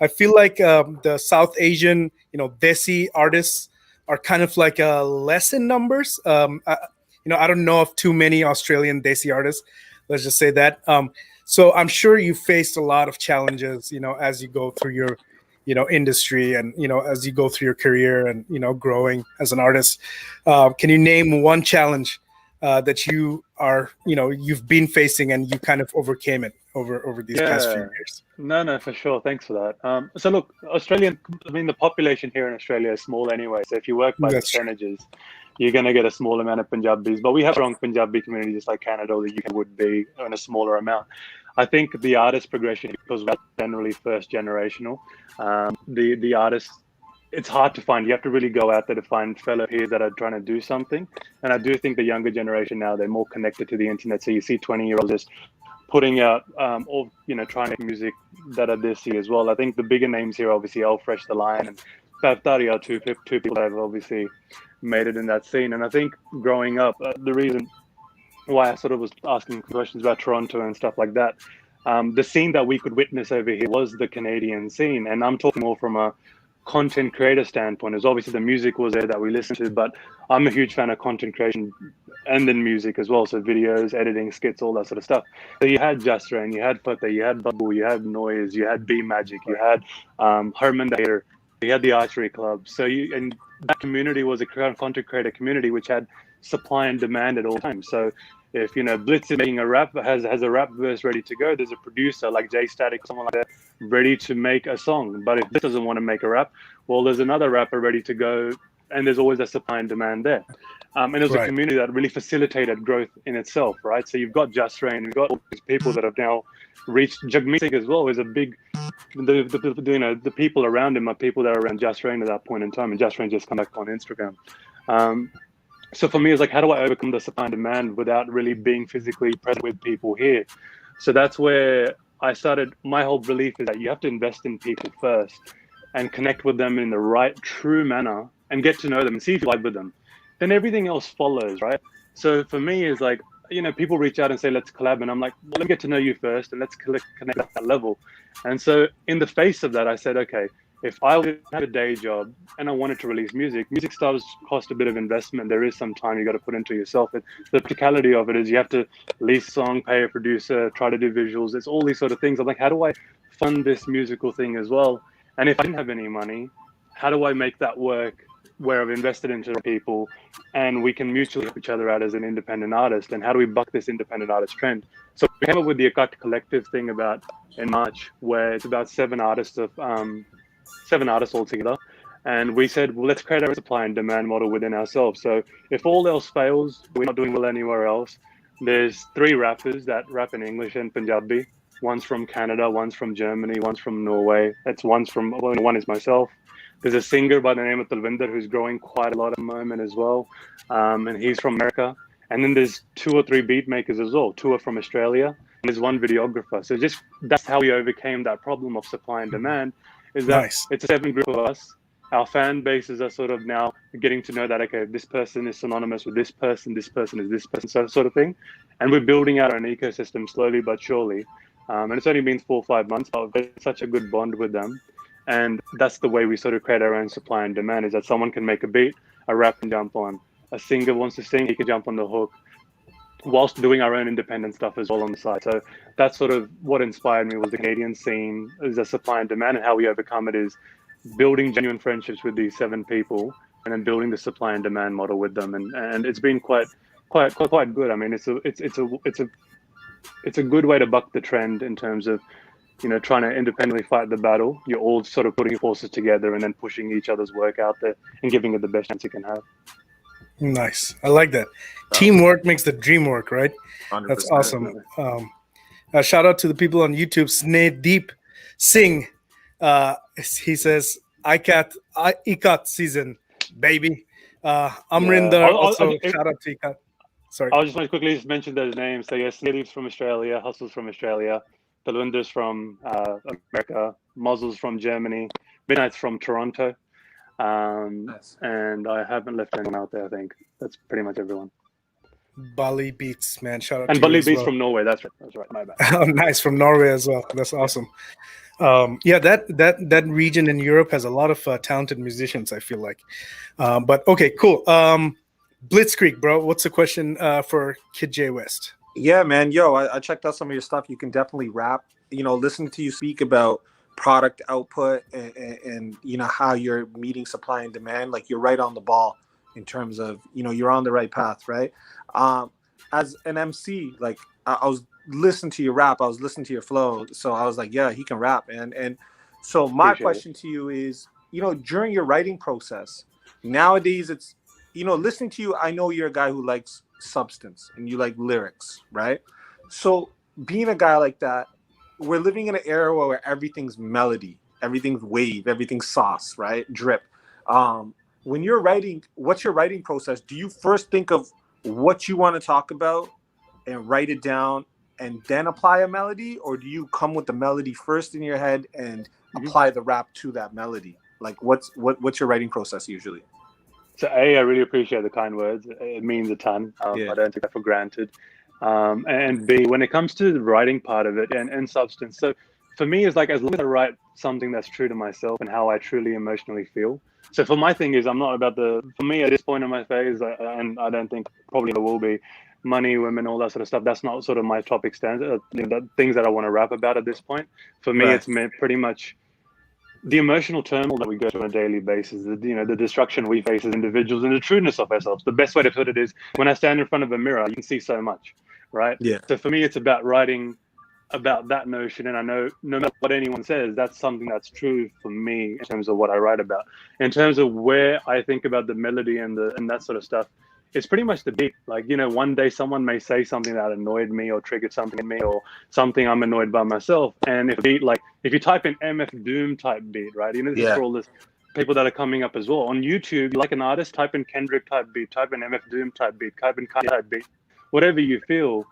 I feel like the South Asian, you know, Desi artists are kind of like less in numbers. You know, I don't know of too many Australian Desi artists. Let's just say that. So I'm sure you faced a lot of challenges, you know, as you go through your, you know, industry and, you know, as you go through your career and, you know, growing as an artist. Can you name one challenge that you are, you know, you've been facing and you kind of overcame it over these past few years? No, for sure. Thanks for that. So look, the population here in Australia is small anyway. So if you work by percentages, you're going to get a small amount of Punjabis. But we have a strong Punjabi community, just like Canada or the UK would be, in a smaller amount. I think the artist progression, because we're generally first generational, the artists, it's hard to find. You have to really go out there to find fellow peers that are trying to do something. And I do think the younger generation now, they're more connected to the internet. So you see 20-year-olds just putting out or, you know, trying to make music that are Desi as well. I think the bigger names here, obviously, Fresh the Lion and Bhavtari are two people that have obviously made it in that scene. And I think growing up, the reason why I sort of was asking questions about Toronto and stuff like that, the scene that we could witness over here was the Canadian scene. And I'm talking more from a content creator standpoint. As obviously the music was there that we listened to, but I'm a huge fan of content creation and then music as well. So videos, editing, skits, all that sort of stuff. So you had Just Rain, you had Fateh, you had Bubble, you had Noise, you had B Magic, you had Herman the Hater, you had the Archery Club. So and that community was a content creator community which had supply and demand at all times. So if, you know, Blitz is making a rap, has a rap verse ready to go, there's a producer like Jay Static or someone like that ready to make a song. But if Blitz doesn't want to make a rap, well, there's another rapper ready to go, and there's always a supply and demand there. And it was a community that really facilitated growth in itself, right? So you've got Just Rain, you've got all these people that have now reached Jagmeet as well. Is a big, the people around him are people that are around Just Rain at that point in time, and Just Rain just come back on Instagram. So for me, it's like, how do I overcome the supply and demand without really being physically present with people here? So that's where I started. My whole belief is that you have to invest in people first and connect with them in the right, true manner and get to know them and see if you vibe with them. Then everything else follows, right? So for me, it's like, you know, people reach out and say, let's collab. And I'm like, well, let me get to know you first and let's connect at that level. And so in the face of that, I said, okay, if I had a day job and I wanted to release music does cost a bit of investment. There is some time you got to put into yourself. The practicality of it is you have to lease song, pay a producer, try to do visuals. It's all these sort of things. I'm like, how do I fund this musical thing as well? And if I didn't have any money, how do I make that work where I've invested into people and we can mutually help each other out as an independent artist? And how do we buck this independent artist trend? So we came up with the Akat Collective thing about in March, where it's about seven artists altogether. And we said, well, let's create a supply and demand model within ourselves. So if all else fails, we're not doing well anywhere else. There's 3 rappers that rap in English and Punjabi. One's from Canada, one's from Germany, one's from Norway. One is myself. There's a singer by the name of Talvinder who's growing quite a lot at the moment as well. And he's from America. And then there's 2 or 3 beat makers as well. 2 are from Australia. And there's 1 videographer. So that's how we overcame that problem of supply and demand. Is that It's a 7 group of us. Our fan bases are sort of now getting to know that, okay, this person is synonymous with this person is this person, sort of thing. And we're building out an ecosystem slowly but surely. And it's only been 4 or 5 months, but we've got such a good bond with them. And that's the way we sort of create our own supply and demand, is that someone can make a beat, a rap can jump on. A singer wants to sing, he can jump on the hook, whilst doing our own independent stuff as well on the side. So that's sort of what inspired me, was the Canadian scene, is a supply and demand, and how we overcome it is building genuine friendships with these 7 people, and then building the supply and demand model with them, and it's been quite good. I mean, it's a good way to buck the trend in terms of, you know, trying to independently fight the battle. You're all sort of putting forces together and then pushing each other's work out there and giving it the best chance you can have. Nice. I like that. Teamwork makes the dream work, right? 100%. That's awesome. Shout out to the people on YouTube. Snedeep Singh. He says, Ikat season, baby. Amrinder also. Shout out to Ikat. Sorry. I was just want to quickly just mention those names. So yeah, Snedeep's from Australia, Hustle's from Australia, Talwinder's from America, Muzzle's from Germany, Midnight's from Toronto. Nice. And I haven't left anyone out there. I think that's pretty much everyone. Bali Beats, man. Shout out and to Bali you as Beats well. from Norway. That's right. My bad. Oh, nice, from Norway as well. That's awesome. Yeah, that region in Europe has a lot of talented musicians, I feel like. But okay, cool. Blitzkrieg, bro. What's the question for Kidjaywest? Yeah, man. Yo, I checked out some of your stuff. You can definitely rap. You know, listening to you speak about product output and you know how you're meeting supply and demand, like you're right on the ball in terms of, you know, you're on the right path, right? As an MC, like I was listening to your rap, I was listening to your flow, so I was like, yeah, he can rap. And so my question to you is, you know, during your writing process, nowadays it's, you know, listening to you, I know you're a guy who likes substance and you like lyrics, right? So being a guy like that, we're living in an era where everything's melody, everything's wave, everything's sauce, right? Drip. When you're writing, what's your writing process? Do you first think of what you want to talk about and write it down and then apply a melody? Or do you come with the melody first in your head and apply the rap to that melody? Like what's your writing process usually? So A, I really appreciate the kind words. It means a ton. I don't take that for granted. And B, when it comes to the writing part of it and substance, so for me, it's like, as long as I write something that's true to myself and how I truly emotionally feel. So for my thing is, I'm not about for me at this point in my phase, and I don't think probably there will be, money, women, all that sort of stuff. That's not sort of my topic standard, the things that I want to rap about at this point. For me, it's pretty much the emotional turmoil that we go through on a daily basis, the destruction we face as individuals and the trueness of ourselves. The best way to put it is, when I stand in front of a mirror, you can see so much, right? Yeah. So for me, it's about writing about that notion. And I know no matter what anyone says, that's something that's true for me in terms of what I write about. In terms of where I think about the melody and that sort of stuff, it's pretty much the beat. Like, you know, one day someone may say something that annoyed me or triggered something in me or something I'm annoyed by myself. And if you type in MF Doom type beat, right? You know, this is for all this people that are coming up as well. On YouTube, you like an artist, type in Kendrick type beat, type in MF Doom type beat, type in Kanye type beat, whatever you feel.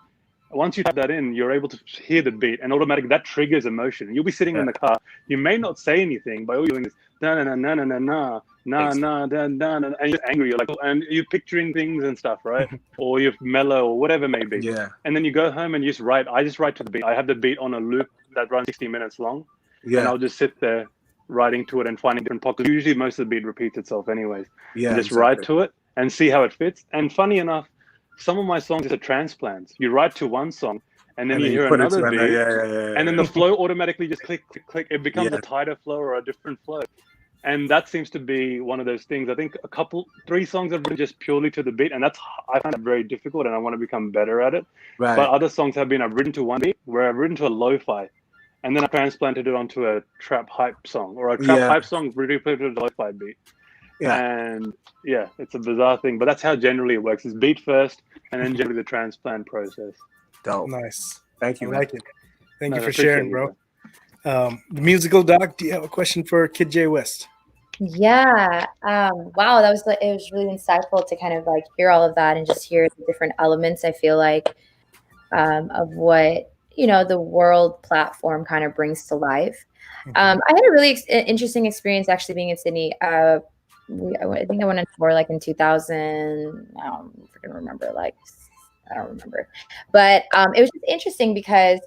Once you type that in, you're able to hear the beat, and automatically that triggers emotion. You'll be sitting in the car. You may not say anything, but all you're doing is na na na na na na na na na na, and you're angry. You're like, and you're picturing things and stuff, right? Or you're mellow or whatever it may be. Yeah. And then you go home and you just write. I just write to the beat. I have the beat on a loop that runs 60 minutes long. Yeah. And I'll just sit there writing to it and finding different pockets. Usually most of the beat repeats itself anyways. Yeah. And just write to it and see how it fits. And funny enough, some of my songs are transplants. You write to one song, and then you hear another beat, and then the flow automatically just click, click, click. It becomes a tighter flow or a different flow. And that seems to be one of those things. I think 3 songs have been just purely to the beat, and I find it very difficult, and I want to become better at it. Right. But other songs have been, I've written to one beat, where I've written to a lo-fi, and then I transplanted it onto a trap hype song, or a trap hype song really put it to a lo-fi beat. Yeah. And yeah, it's a bizarre thing, but that's how generally it works. It's beat first, and then generally the transplant process. Dope. Nice. Thank you. I like it. Thank you for sharing, bro. The musical doc, do you have a question for Kidjaywest? Yeah. Wow, it was really insightful to kind of like hear all of that and just hear the different elements, I feel like, of what, you know, the world platform kind of brings to life. I had a really interesting experience actually being in Sydney. I think I went on tour like in 2000. I don't freaking remember. I don't remember. But it was just interesting because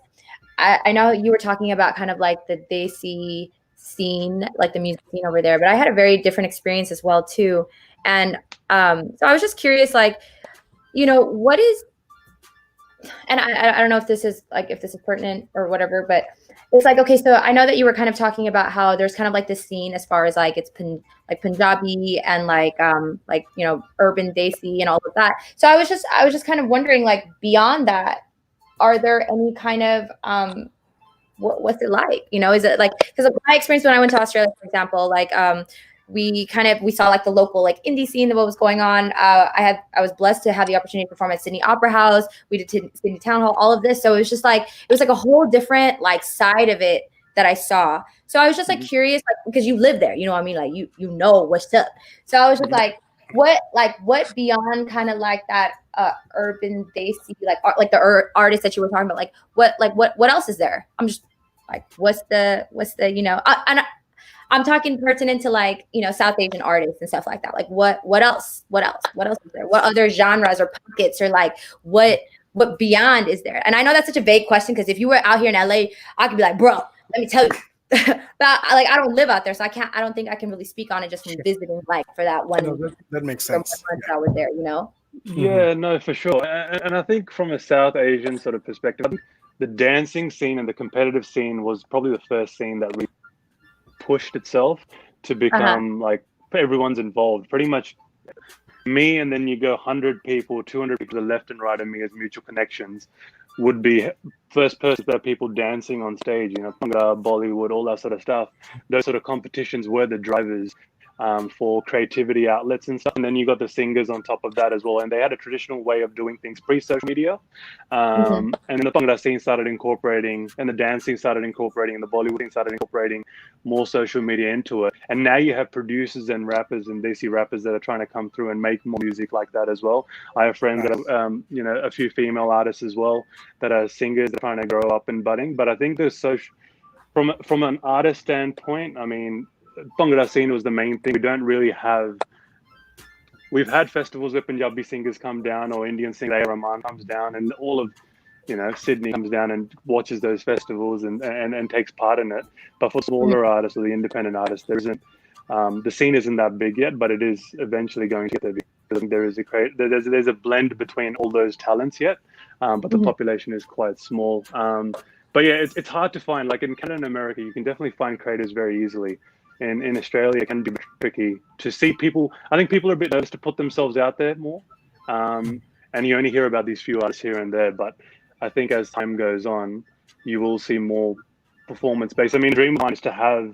I know you were talking about kind of like the Desi scene, like the music scene over there. But I had a very different experience as well too. And so I was just curious, like, you know, what is and I don't know if this is pertinent or whatever, but it's like, okay, so I know that you were kind of talking about how there's kind of like this scene as far as like it's like Punjabi and like you know, urban Desi and all of that. So I was just kind of wondering, like, beyond that, are there any kind of what's it like? You know, is it like, because my experience when I went to Australia, for example, like we saw like the local like indie scene, what was going on. I was blessed to have the opportunity to perform at Sydney Opera House. We did Sydney Town Hall, all of this. So it was like a whole different like side of it that I saw. So I was just like curious, like, because you live there, you know what I mean? Like you know what's up. So I was just like, what beyond kind of like that urban Desi, like the artist that you were talking about, like what else is there? I'm just like, what's the you know, I'm talking pertinent to like, you know, South Asian artists and stuff like that. Like what else is there? What other genres or pockets, or like what beyond is there? And I know that's such a vague question, because if you were out here in LA, I could be like, bro, let me tell you. But like, I don't live out there, so I don't think I can really speak on it just from visiting, like, for that one. No, that makes sense. I was there, you know. Yeah, no, for sure. And I think from a South Asian sort of perspective, the dancing scene and the competitive scene was probably the first scene that really pushed itself to become like everyone's involved. Pretty much me, and then you go 100 people, 200 people to the left and right of me as mutual connections would be first person that people dancing on stage, you know, Bollywood, all that sort of stuff. Those sort of competitions were the drivers for creativity outlets and stuff. And then you got the singers on top of that as well. And they had a traditional way of doing things pre-social media. And the Bangla scene started incorporating, and the dance scene started incorporating, and the Bollywood scene started incorporating more social media into it. And now you have producers and rappers and Desi rappers that are trying to come through and make more music like that as well. I have friends that are, you know, a few female artists as well that are singers that are trying to grow up and budding. But I think there's social, from an artist standpoint, I mean, Bhangra scene was the main thing. We don't really have. We've had festivals where Punjabi singers come down, or Indian singer Rahman comes down, and all of, you know, Sydney comes down and watches those festivals and takes part in it. But for smaller artists or the independent artists, there isn't. The scene isn't that big yet, but it is eventually going to get there. Because there's a blend between all those talents yet, but the population is quite small. But yeah, it's hard to find. Like in Canada and America, you can definitely find creators very easily. In Australia, it can be tricky to see people. I think people are a bit nervous to put themselves out there more. And you only hear about these few artists here and there. But I think as time goes on, you will see more performance-based. I mean, dream of mine is to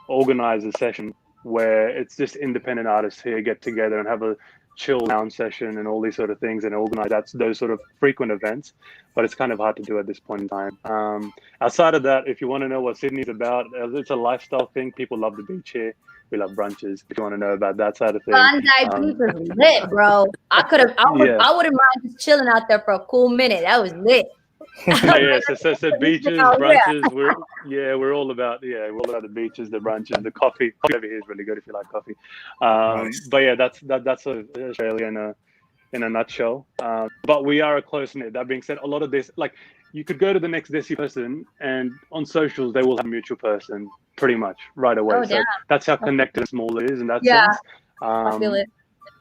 organize a session where it's just independent artists here get together and have a chill lounge session and all these sort of things, and organize those sort of frequent events. But it's kind of hard to do at this point in time. Outside of that, if you want to know what Sydney's about, it's a lifestyle thing. People love the beach here. We love brunches. If you want to know about that side of things, Beach was lit, bro. I wouldn't mind just chilling out there for a cool minute. That was lit. So beaches, brunches. We're all about the beaches, the brunches, the coffee. Coffee over here is really good if you like coffee. But yeah, that's sort of Australia in a nutshell. But we are a close knit. That being said, a lot of this, like, you could go to the next Desi person, and on socials they will have a mutual person pretty much right away. So that's how connected and small it is in that sense. I feel it.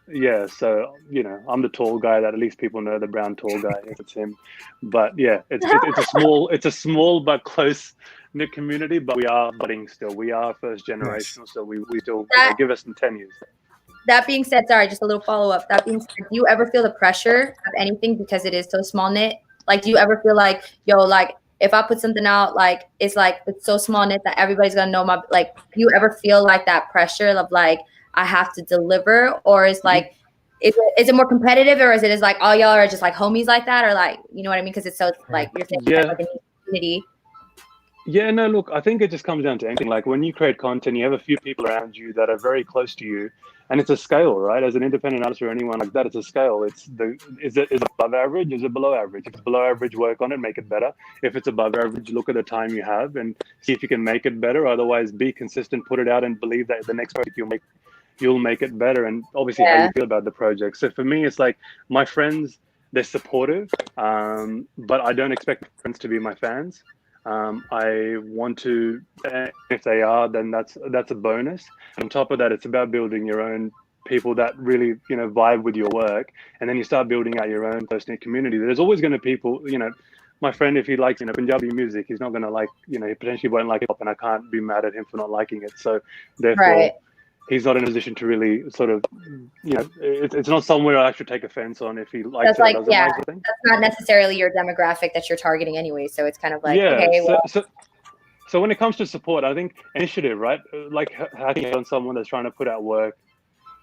Yeah, so, you know, I'm the tall guy that at least people know, the brown tall guy, if it's him. But yeah, it's a small but close knit community, but we are budding still. We are first generational, so we still give us some 10 years. That being said, sorry, just a little follow up. That being said, do you ever feel the pressure of anything because it is so small knit? Like, do you ever feel like, yo, like, if I put something out, like it's so small knit that everybody's gonna know my, like, do you ever feel like that pressure of like, I have to deliver? Or is like, is it more competitive, or is it like all y'all are just like homies like that, or like, you know what I mean? Because it's so like you're saying like a community. Yeah, no, look, I think it just comes down to anything. Like when you create content, you have a few people around you that are very close to you, and it's a scale, right? As an independent artist or anyone like that, it's a scale. Is it above average? Is it below average? If it's below average, work on it, make it better. If it's above average, look at the time you have and see if you can make it better. Otherwise, be consistent, put it out, and believe that the next project you'll make it better. And obviously how you feel about the project. So for me, it's like my friends, they're supportive, but I don't expect friends to be my fans. I want to, if they are, then that's a bonus. On top of that, it's about building your own people that really, vibe with your work, and then you start building out your own close-knit community. There's always going to be people, my friend, if he likes, Punjabi music, he's not going to like, he potentially won't like hip-hop, and I can't be mad at him for not liking it. So therefore, he's not in a position to really sort of, it's not somewhere I should take offense on if he likes it or doesn't like it. That's not necessarily your demographic that you're targeting anyway. So it's kind of like, okay, well. So when it comes to support, I think initiative, right? Like hacking on someone that's trying to put out work,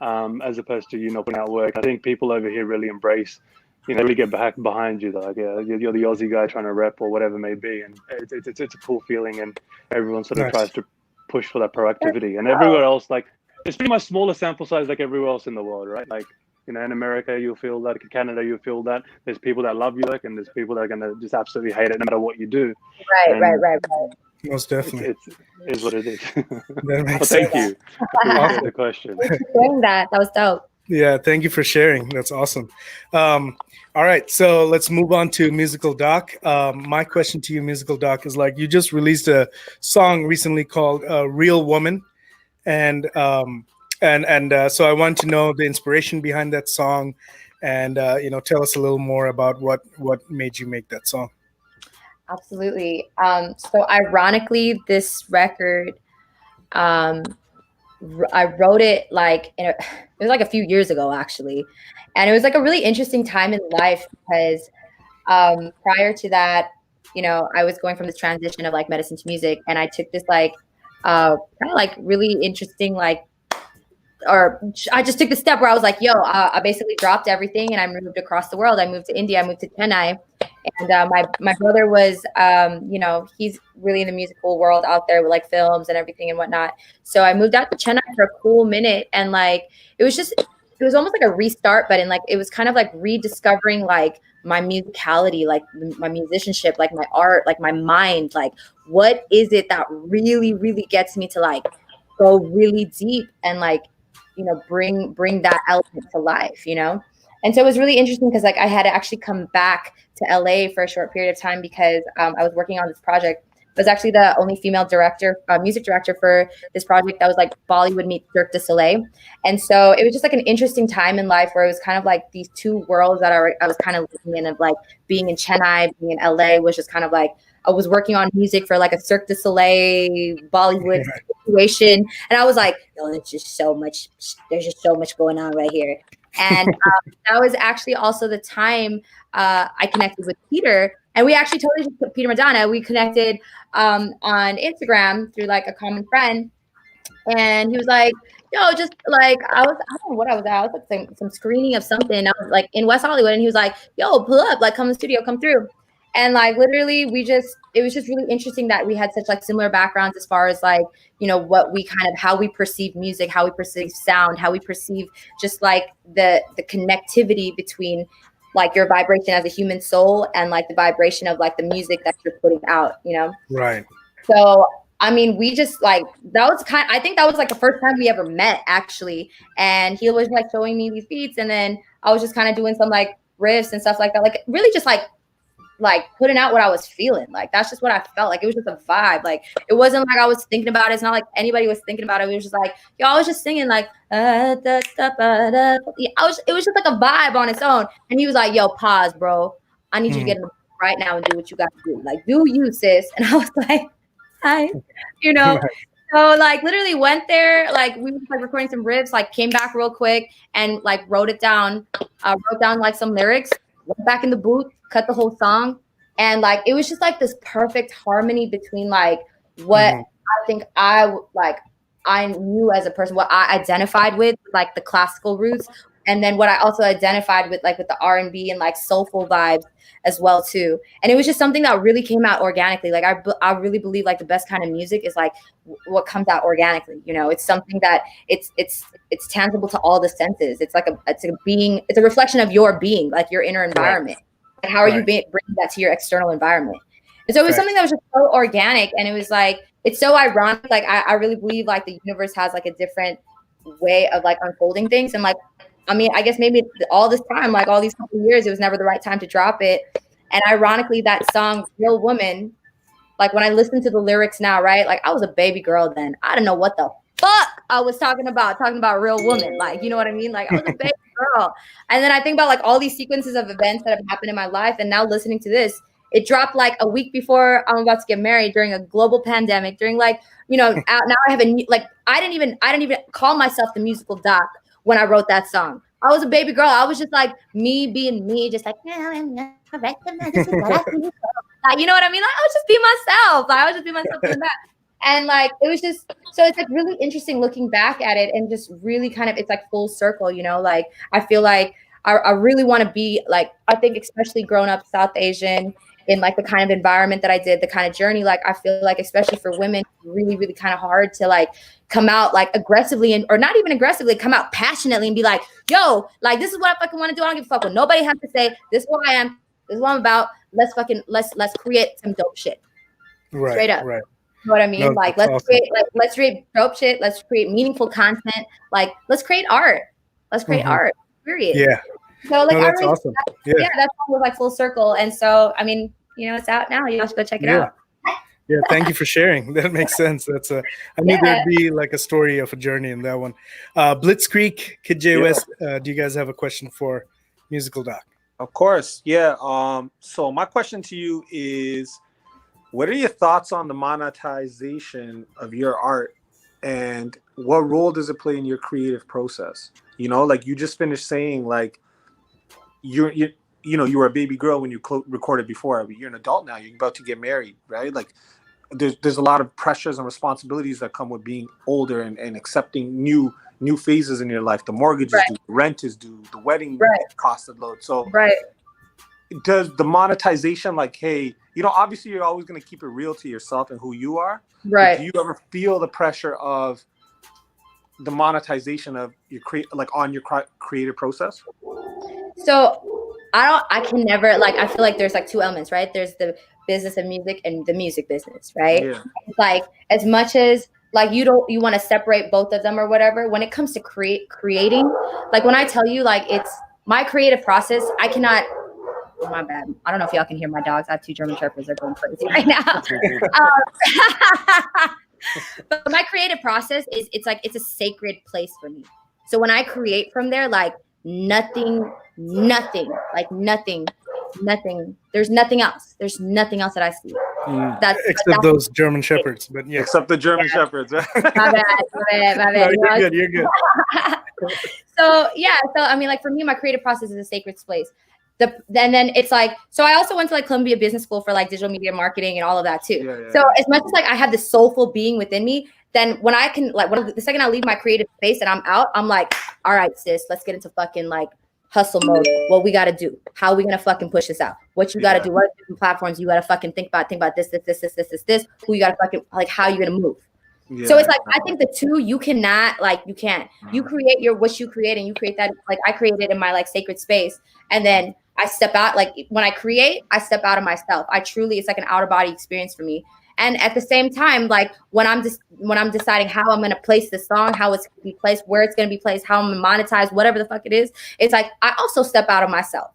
as opposed to putting out work. I think people over here really embrace, really get back behind you. Like, you're the Aussie guy trying to rep or whatever it may be, and it's a cool feeling, and everyone sort of tries to push for that proactivity. And everywhere else, like, it's pretty much smaller sample size, like everywhere else in the world, right? Like, in America, you'll feel that. In Canada, you'll feel that. There's people that love your work, and there's people that are gonna just absolutely hate it no matter what you do. Right. Most definitely. It is what it is. That makes thank you. Appreciate the question. That was dope. Yeah, thank you for sharing. That's awesome. All right, so let's move on to Musical Doc. My question to you, Musical Doc, is like, you just released a song recently called "Real Woman," and so I want to know the inspiration behind that song, and tell us a little more about what made you make that song. Absolutely. So ironically, this record, I wrote it it was like a few years ago, actually. And it was like a really interesting time in life because prior to that, I was going from this transition of like medicine to music. And I took this kind of like really interesting, I just took the step where I was like, I basically dropped everything and I moved across the world. I moved to India, I moved to Chennai. And my brother was, he's really in the musical world out there with like films and everything and whatnot. So I moved out to Chennai for a cool minute. And like, it was almost like a restart, but it was kind of like rediscovering like my musicality, like my musicianship, like my art, like my mind, like what is it that really, really gets me to like go really deep and like, bring that element to life, And so it was really interesting because like I had to actually come back to LA for a short period of time because I was working on this project. I was actually the only female music director for this project that was like Bollywood meets Cirque du Soleil. And so it was just like an interesting time in life where it was kind of like these two worlds that I was kind of living in, of like being in Chennai, being in LA was just kind of like, I was working on music for like a Cirque du Soleil Bollywood situation. And I was like, there's just so much going on right here. And that was actually also the time I connected with Peter. And we actually totally just put Peter Madonna. We connected on Instagram through like a common friend. And he was like, just like, I don't know what I was at. I was like some screening of something. I was like in West Hollywood. And he was like, pull up, like come to the studio, come through. And like literally it was just really interesting that we had such like similar backgrounds as far as like, what we how we perceive music, how we perceive sound, how we perceive just like the connectivity between like your vibration as a human soul and like the vibration of like the music that you're putting out, Right. So, I mean, we just like, I think that was like the first time we ever met actually. And he was like showing me these beats and then I was just kind of doing some like riffs and stuff like that. Like really just like putting out what I was feeling. Like, that's just what I felt like. It was just a vibe. Like, it wasn't like I was thinking about it. It's not like anybody was thinking about it. It was just like, I was just singing like, it was just like a vibe on its own. And he was like, pause, bro. I need you to get in the right now and do what you got to do. Like, do you, sis? And I was like, hi, So like literally went there, like we were like recording some riffs, like came back real quick and like wrote down like some lyrics, went back in the booth, cut the whole song. And like, it was just like this perfect harmony between like what I think I knew as a person, what I identified with, like the classical roots. And then what I also identified with, like with the R&B and like soulful vibes as well too. And it was just something that really came out organically. Like I really believe like the best kind of music is like what comes out organically. It's something that it's tangible to all the senses. It's like it's a reflection of your being, like your inner environment. Right. And how are you bringing that to your external environment? And so it was something that was just so organic, and it was like, it's so ironic. Like I really believe like the universe has like a different way of like unfolding things. And like, I mean, I guess maybe all this time, like all these couple of years, it was never the right time to drop it. And ironically, that song, Real Woman, like when I listen to the lyrics now, right? Like I was a baby girl then. I didn't know what the fuck I was talking about real woman. Like, you know what I mean? Like, I was a baby girl. And then I think about like all these sequences of events that have happened in my life. And now listening to this, it dropped like a week before I'm about to get married, during a global pandemic, during like, you know, now I have I didn't even call myself the musical doc when I wrote that song. I was a baby girl. I was just like me being me, just like, this is what I do. Like, you know what I mean? Like, I would just be myself. Like, I would just be myself doing that. And like, it was just, so it's like really interesting looking back at it and just really kind of, it's like full circle, you know, like, I feel like I really want to be like, I think especially growing up South Asian in like the kind of environment that I did, the kind of journey, like I feel like especially for women, really, really kind of hard to like come out like aggressively or not even aggressively, come out passionately and be like, yo, like this is what I fucking want to do. I don't give a fuck what nobody has to say. This is what I am. This is what I'm about. Let's create some dope shit. Right. Straight up. Right. You know what I mean? No, like let's create dope shit. Let's create meaningful content. Like let's create art. Let's create art. Period. Yeah. So like that's awesome. Yeah, that song was like full circle. And so I mean, you know, it's out now. You have to go check it out. Yeah, thank you for sharing. That makes sense. That's I knew there'd be like a story of a journey in that one. Blitzkrieg, Kidjaywest, do you guys have a question for Musical Doc? Of course, yeah. So my question to you is, what are your thoughts on the monetization of your art, and what role does it play in your creative process? You know, like you just finished saying, like you were a baby girl when you recorded before. I mean, you're an adult now. You're about to get married, right? Like there's a lot of pressures and responsibilities that come with being older and accepting new phases in your life. The mortgage is due, the rent is due, the wedding cost of load. So does the monetization, like, hey, you know, obviously you're always going to keep it real to yourself and who you are. Right. Do you ever feel the pressure of the monetization of your on your creative process? So I can never, like, I feel like there's like two elements, right? There's the business of music and the music business, right? Yeah. Like as much as like you want to separate both of them or whatever, when it comes to creating, like when I tell you like it's my creative process, I cannot, oh, my bad. I don't know if y'all can hear my dogs. I have 2 German Shepherds. They're going crazy right now. But my creative process it's a sacred place for me. So when I create from there, like nothing, there's nothing else. There's nothing else that I see. Except those German Shepherds, but yeah. Except the German Shepherds. Right? My bad. No, you're good. So I mean, like for me, my creative process is a sacred place. And then it's like, so I also went to like Columbia Business School for like digital media marketing and all of that too. So as much as like I have this soulful being within me, then when I can, like, the second I leave my creative space and I'm out, I'm like, all right, sis, let's get into fucking like hustle mode. What we got to do? How are we going to fucking push this out? What you got to do? What different platforms you got to fucking think about this, who you got to fucking, like, how you going to move? Yeah. So it's like, I think the two, you cannot, like, you can't. You create what you create, and you create that, like, I created in my, like, sacred space. And then I step out, like, when I create, I step out of myself. It's like an outer body experience for me. And at the same time, like, when I'm deciding how I'm going to place the song, how it's going to be placed, where it's going to be placed, how I'm going to monetize, whatever the fuck it is, it's like, I also step out of myself.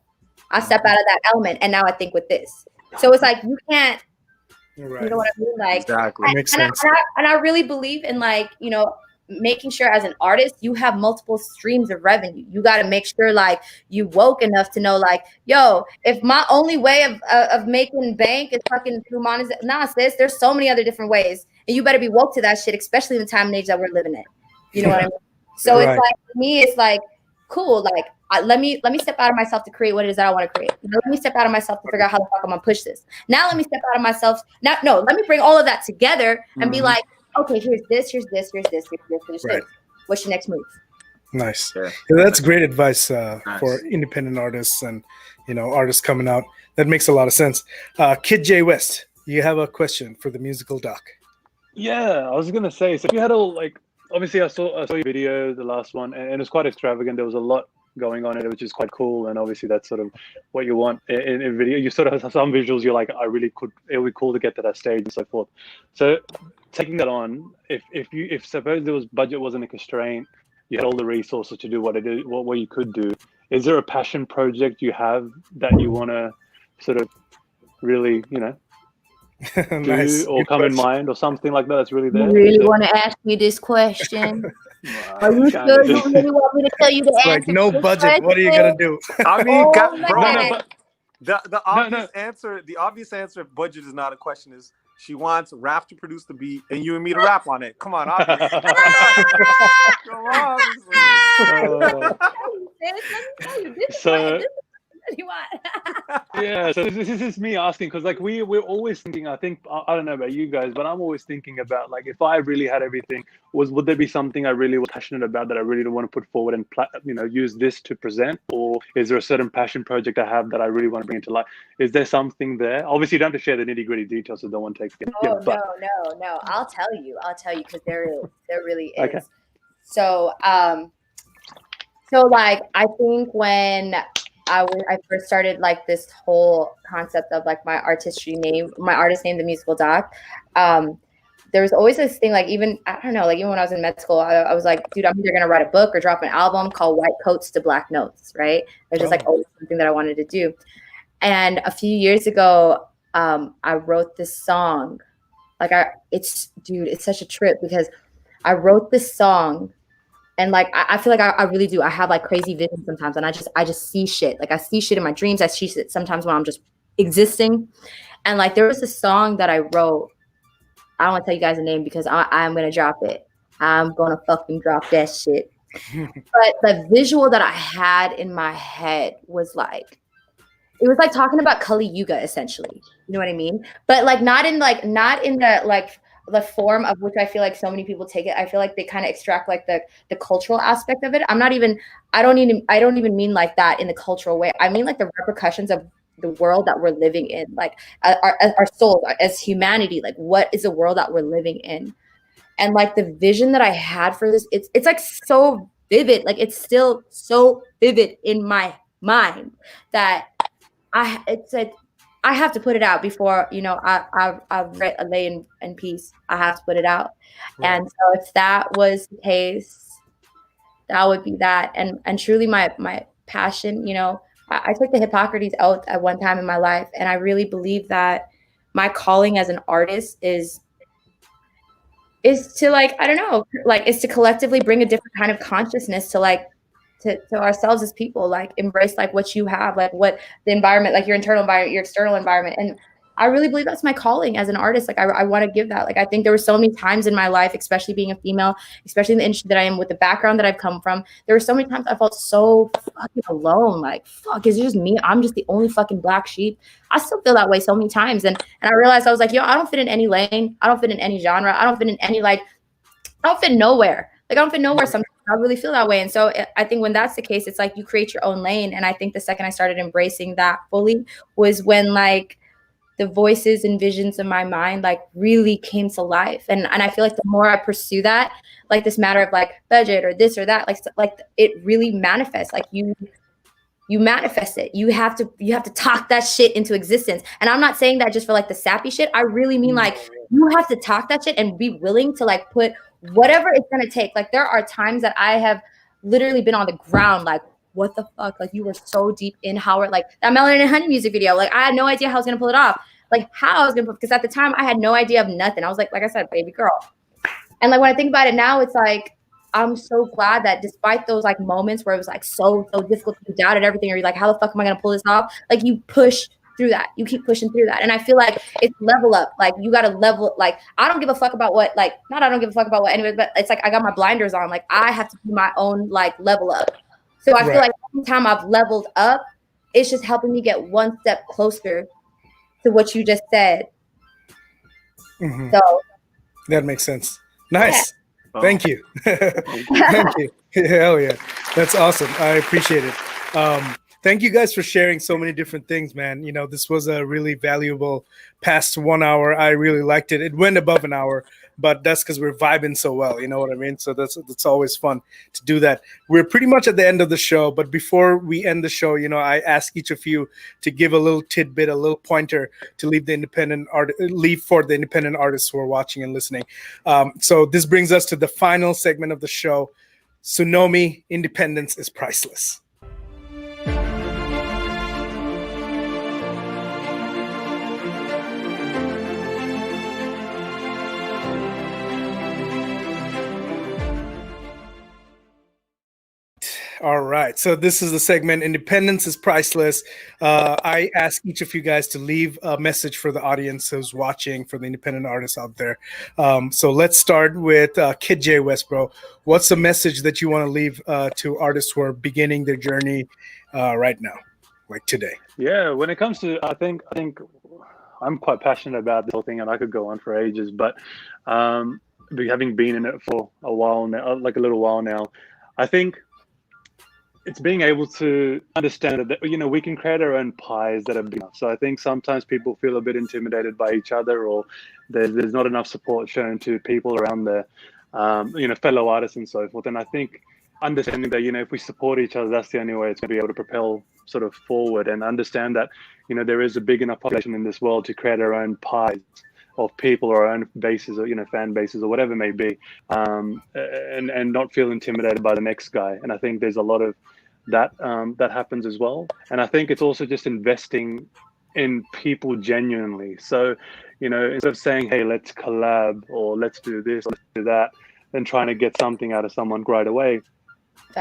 I step out of that element. And now I think with this. So it's like, you can't, right. You know what I mean? Like, exactly. Makes sense. And I really believe in, like, you know, making sure as an artist, you have multiple streams of revenue. You got to make sure, like, you woke enough to know, like, yo, if my only way of making bank is fucking through monetization, nah, sis, there's so many other different ways. And you better be woke to that shit, especially in the time and age that we're living in. You know what I mean? So It's like, for me, it's like, cool, like, let me step out of myself to create what it is that I want to create. You know, let me step out of myself to figure out how the fuck I'm gonna push this. Now let me step out of myself. Let me bring all of that together and be like, okay, here's this. Right. What's your next move? Nice. Yeah, that's great advice for independent artists and, you know, artists coming out. That makes a lot of sense. Kidjaywest, you have a question for the musical doc? Yeah, I was gonna say, so you had all, like, obviously I saw your video, the last one, and it was quite extravagant. There was a lot going on in it, which is quite cool, and obviously that's sort of what you want in a video. You sort of have some visuals, you're like, it would be cool to get to that stage and so forth. So taking that on, if suppose there was budget wasn't a constraint, you had all the resources to do what you could do, is there a passion project you have that you want to sort of really, you know, Nice. or Good come in question. mind or something like that that's really there? You really want to ask me this question? Are you Kinda sure you do. really want me to tell you the It's answer like no to this budget. What are you question? gonna do? I mean, Oh, bro, No, no, man. but the no, obvious no. answer, if budget is not a question, is she wants Raph to produce the beat and you and me to rap on it. Come on, obviously. Come on, obviously. Let me tell you, this is So what you want. yeah, so this is me asking because like we're always thinking. I think I don't know about you guys, but I'm always thinking about like if I really had everything, would there be something I really was passionate about that I really don't want to put forward and use this to present, or is there a certain passion project I have that I really want to bring into life? Is there something there? Obviously, you don't have to share the nitty gritty details, so no one takes it. Oh, But no. I'll tell you because there really is. okay. So, so like I think when I first started like this whole concept of like my artist name, the musical doc, there was always this thing, like even when I was in med school, I was like, dude, I'm either gonna write a book or drop an album called White Coats to Black Notes, right? It was just like always something that I wanted to do. And a few years ago, I wrote this song. It's such a trip because I wrote this song. And like I feel like I really do. I have like crazy visions sometimes, and I just see shit. Like I see shit in my dreams. I see shit sometimes when I'm just existing. And like there was a song that I wrote. I don't want to tell you guys the name because I'm gonna drop it. I'm gonna fucking drop that shit. But the visual that I had in my head was like, it was like talking about Kali Yuga essentially. You know what I mean? But like not in the like the form of which I feel like so many people take it. I feel like they kind of extract like the cultural aspect of it. I don't even mean like that in the cultural way. I mean like the repercussions of the world that we're living in, like our souls as humanity, like what is the world that we're living in? And like the vision that I had for this, it's like so vivid. Like it's still so vivid in my mind that I have to put it out before, I've lay in peace. I have to put it out. Right. And so if that was the case, that would be that. And truly my passion, I took the Hippocrates oath at one time in my life. And I really believe that my calling as an artist is to like, I don't know, like is to collectively bring a different kind of consciousness to like, to ourselves as people, like embrace like what you have, like what the environment, like your internal environment, your external environment. And I really believe that's my calling as an artist. Like I want to give that. Like I think there were so many times in my life, especially being a female, especially in the industry that I am, with the background that I've come from, there were so many times I felt so fucking alone. Like, fuck, is it just me? I'm just the only fucking black sheep. I still feel that way so many times. And I realized I was like, I don't fit in any lane. I don't fit in any genre. I don't fit in any, like, I don't fit nowhere. Like I don't fit nowhere sometimes. I really feel that way. And so I think when that's the case, it's like you create your own lane. And I think the second I started embracing that fully was when like the voices and visions in my mind like really came to life. And I feel like the more I pursue that, like this matter of like budget or this or that, like it really manifests. Like you manifest it. You have to talk that shit into existence. And I'm not saying that just for like the sappy shit. I really mean like you have to talk that shit and be willing to like put whatever it's going to take. Like there are times that I have literally been on the ground, like, what the fuck? Like you were so deep in Howard, like that Melanin and Honey music video. Like I had no idea how I was going to pull it off. Like how I was going to, because at the time I had no idea of nothing. I was like I said, baby girl. And like when I think about it now, it's like, I'm so glad that despite those like moments where it was like so difficult to doubt at everything, or you're like, how the fuck am I going to pull this off? Like you push through that. You keep pushing through that. And I feel like it's level up. Like you got to level. Like I don't give a fuck about what, like, not I don't give a fuck about what anybody, but it's like I got my blinders on. Like I have to do my own like level up. So I feel like every time I've leveled up, it's just helping me get one step closer to what you just said. Mm-hmm. So that makes sense. Nice. Yeah. Thank you. Thank you. Hell yeah. That's awesome. I appreciate it. Thank you guys for sharing so many different things, man. This was a really valuable past 1 hour. I really liked it. It went above an hour, but that's because we're vibing so well. You know what I mean? So that's always fun to do that. We're pretty much at the end of the show, but before we end the show, I ask each of you to give a little tidbit, a little pointer to leave for the independent artists who are watching and listening. So this brings us to the final segment of the show. Tsunomi, independence is priceless. All right. So this is the segment, Independence is Priceless. I ask each of you guys to leave a message for the audience who's watching, for the independent artists out there. So let's start with Kidjaywest, bro. What's the message that you want to leave to artists who are beginning their journey right now, like today? Yeah, when it comes to, I think I'm quite passionate about this whole thing, and I could go on for ages. But having been in it for a while now, like a little while now, I think it's being able to understand that, you know, we can create our own pies that are big enough. So I think sometimes people feel a bit intimidated by each other, or there's not enough support shown to people around their, you know, fellow artists and so forth. And I think understanding that, you know, if we support each other, that's the only way it's going to be able to propel sort of forward, and understand that, you know, there is a big enough population in this world to create our own pies of people, or our own bases, or, you know, fan bases, or whatever it may be, and not feel intimidated by the next guy. And I think there's a lot of that that happens as well. And I think it's also just investing in people genuinely. So, you know, instead of saying, hey, let's collab, or let's do this, or let's do that, and trying to get something out of someone right away,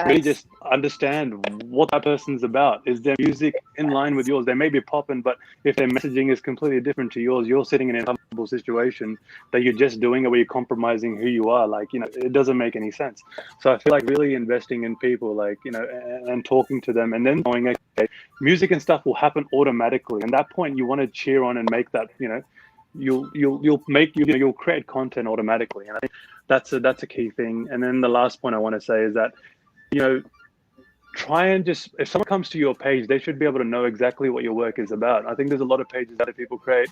really just understand what that person's about. Is their music in line with yours? They may be popping, but if their messaging is completely different to yours, you're sitting in an uncomfortable situation that you're just doing it where you're compromising who you are. Like, you know, it doesn't make any sense. So I feel like really investing in people, like, you know, and talking to them, and then knowing, okay, music and stuff will happen automatically. And at that point, you want to cheer on and make that, you know, you'll create content automatically. And I think that's a key thing. And then the last point I want to say is that, you know, try and just, if someone comes to your page, they should be able to know exactly what your work is about. I think there's a lot of pages that people create,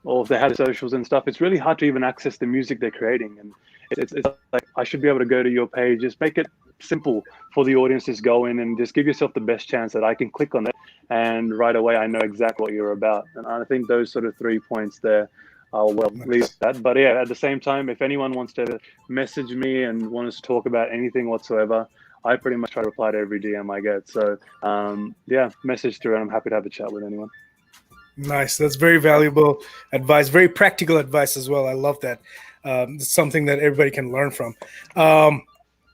or if they have socials and stuff, it's really hard to even access the music they're creating. And it's like, I should be able to go to your page, just make it simple for the audience, just go in and just give yourself the best chance that I can click on it, and right away I know exactly what you're about. And I think those sort of 3 points there, I'll leave that. But yeah, at the same time, if anyone wants to message me and wants to talk about anything whatsoever, I pretty much try to reply to every DM I get. So yeah, message through, and I'm happy to have a chat with anyone. Nice. That's very valuable advice, very practical advice as well. I love that. It's something that everybody can learn from.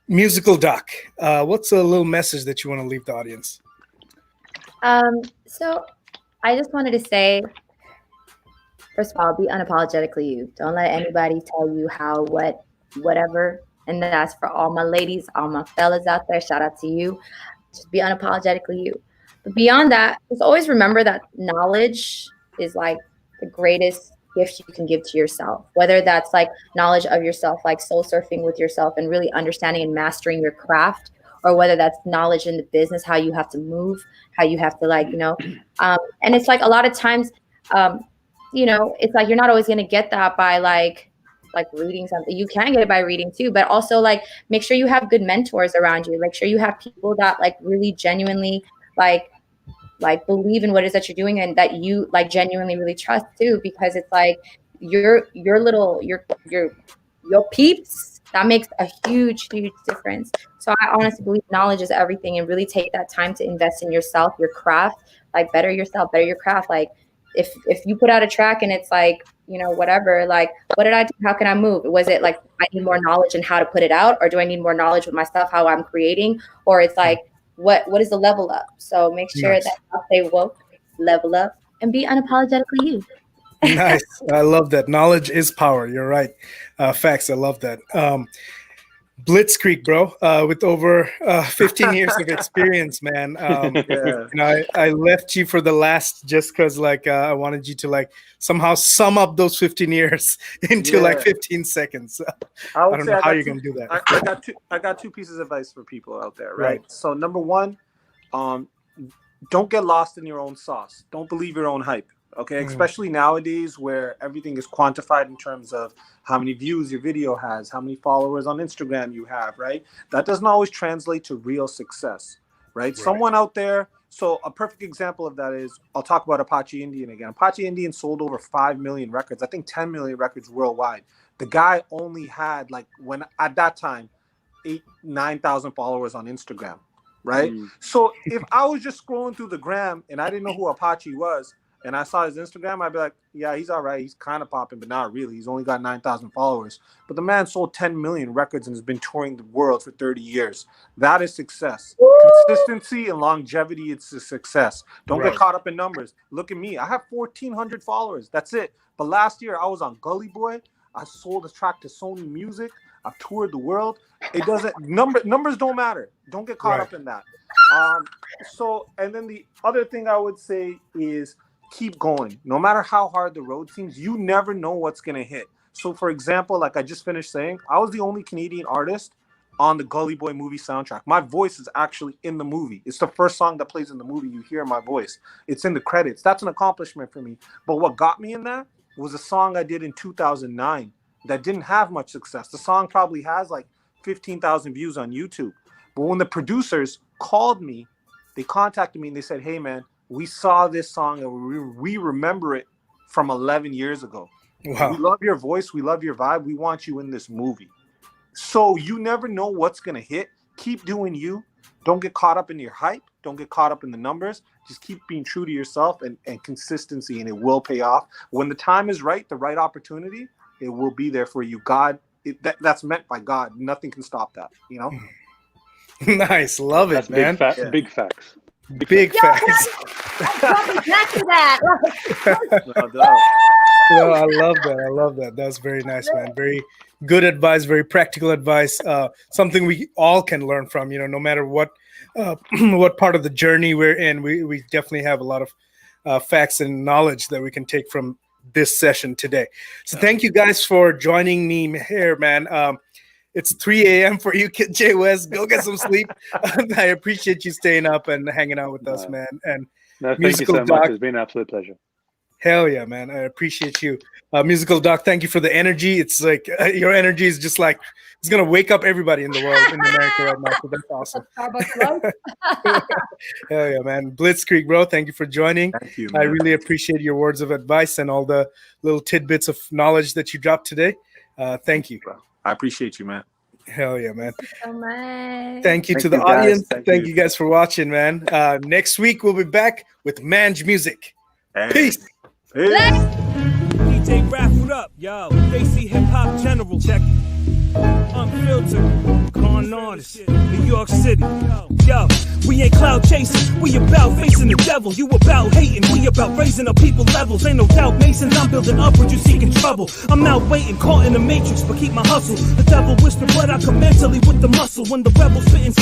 Musical Doc, what's a little message that you want to leave the audience? So I just wanted to say, first of all, be unapologetically you. Don't let anybody tell you how, what, whatever. And that's for all my ladies, all my fellas out there. Shout out to you. Just be unapologetically you. But beyond that, just always remember that knowledge is like the greatest gift you can give to yourself. Whether that's like knowledge of yourself, like soul surfing with yourself and really understanding and mastering your craft, or whether that's knowledge in the business, how you have to move, how you have to, like, you know, and it's like a lot of times, you know, it's like you're not always going to get that by like reading something. You can get it by reading too, but also like make sure you have good mentors around you. Make sure you have people that like really genuinely like believe in what it is that you're doing, and that you like genuinely really trust too, because it's like your peeps, that makes a huge difference. So I honestly believe knowledge is everything, and really take that time to invest in yourself, your craft, like better yourself, better your craft. Like if you put out a track and it's like, you know, whatever, like, what did I do? How can I move? Was it like, I need more knowledge in how to put it out? Or do I need more knowledge with myself, how I'm creating? Or it's like, what is the level up? So make sure that I'll say woke, level up, and be unapologetically you. Nice. I love that. Knowledge is power. You're right. Facts. I love that. Blitzkrieg, bro, with over 15 years of experience, man. You know, I left you for the last just because, like, I wanted you to like somehow sum up those 15 years into like 15 seconds. I don't know how you're gonna do that. I got two pieces of advice for people out there, right? So number one, don't get lost in your own sauce. Don't believe your own hype. Okay, especially nowadays where everything is quantified in terms of how many views your video has, how many followers on Instagram you have, right? That doesn't always translate to real success, right? Someone out there, so a perfect example of that is, I'll talk about Apache Indian again. Apache Indian sold over 5 million records, I think 10 million records worldwide. The guy only had, like, when at that time, 9,000 followers on Instagram, right? So if I was just scrolling through the gram and I didn't know who Apache was, and I saw his Instagram, I'd be like, yeah, he's all right. He's kind of popping, but not really. He's only got 9,000 followers. But the man sold 10 million records and has been touring the world for 30 years. That is success. Consistency and longevity, it's a success. Don't get caught up in numbers. Look at me. I have 1,400 followers. That's it. But last year, I was on Gully Boy. I sold a track to Sony Music. I've toured the world. It doesn't, numbers don't matter. Don't get caught up in that. And then the other thing I would say is, keep going. No matter how hard the road seems, you never know what's going to hit. So, for example, like I just finished saying, I was the only Canadian artist on the Gully Boy movie soundtrack. My voice is actually in the movie. It's the first song that plays in the movie. You hear my voice. It's in the credits. That's an accomplishment for me. But what got me in that was a song I did in 2009 that didn't have much success. The song probably has like 15,000 views on YouTube. But when the producers called me, they contacted me and they said, hey, man, we saw this song and we remember it from 11 years ago. Wow. We love your voice. We love your vibe. We want you in this movie. So you never know what's going to hit. Keep doing you. Don't get caught up in your hype. Don't get caught up in the numbers. Just keep being true to yourself and consistency, and it will pay off. When the time is right, the right opportunity, it will be there for you. God, that's meant by God. Nothing can stop that, you know? Nice. Love it, man. Big facts. Big facts. Back to that. No, I love that. I love that. That's very nice, man. Very good advice. Very practical advice. Something we all can learn from. You know, no matter what part of the journey we're in, we definitely have a lot of facts and knowledge that we can take from this session today. So thank you guys for joining me here, man. It's 3 a.m. for you, Kidjaywest. Go get some sleep. I appreciate you staying up and hanging out with us, man. And thank you so much. It's been an absolute pleasure. Hell yeah, man. I appreciate you. Musical Doc, thank you for the energy. It's like your energy is just like, it's going to wake up everybody in the world in America right now. So that's awesome. Hell yeah, man. Blitzkrieg, bro, thank you for joining. Thank you, man. I really appreciate your words of advice and all the little tidbits of knowledge that you dropped today. Thank you. Bro. I appreciate you, man. Hell yeah, man. Thank you so much. Thank you to the audience. Thank you guys for watching, man. Next week, we'll be back with Manj Music. Hey. Peace. Hey. DJ Raffled up, yo. Desi Hip Hop General, check it. Unfiltered, con artist, New York City. Yo, we ain't cloud chasers, we about facing the devil. You about hating, we about raising up people levels. Ain't no doubt, Mason, I'm building upward, you seeking trouble. I'm out waiting, caught in the matrix, but keep my hustle. The devil whisper, but I come mentally with the muscle. When the rebels spitting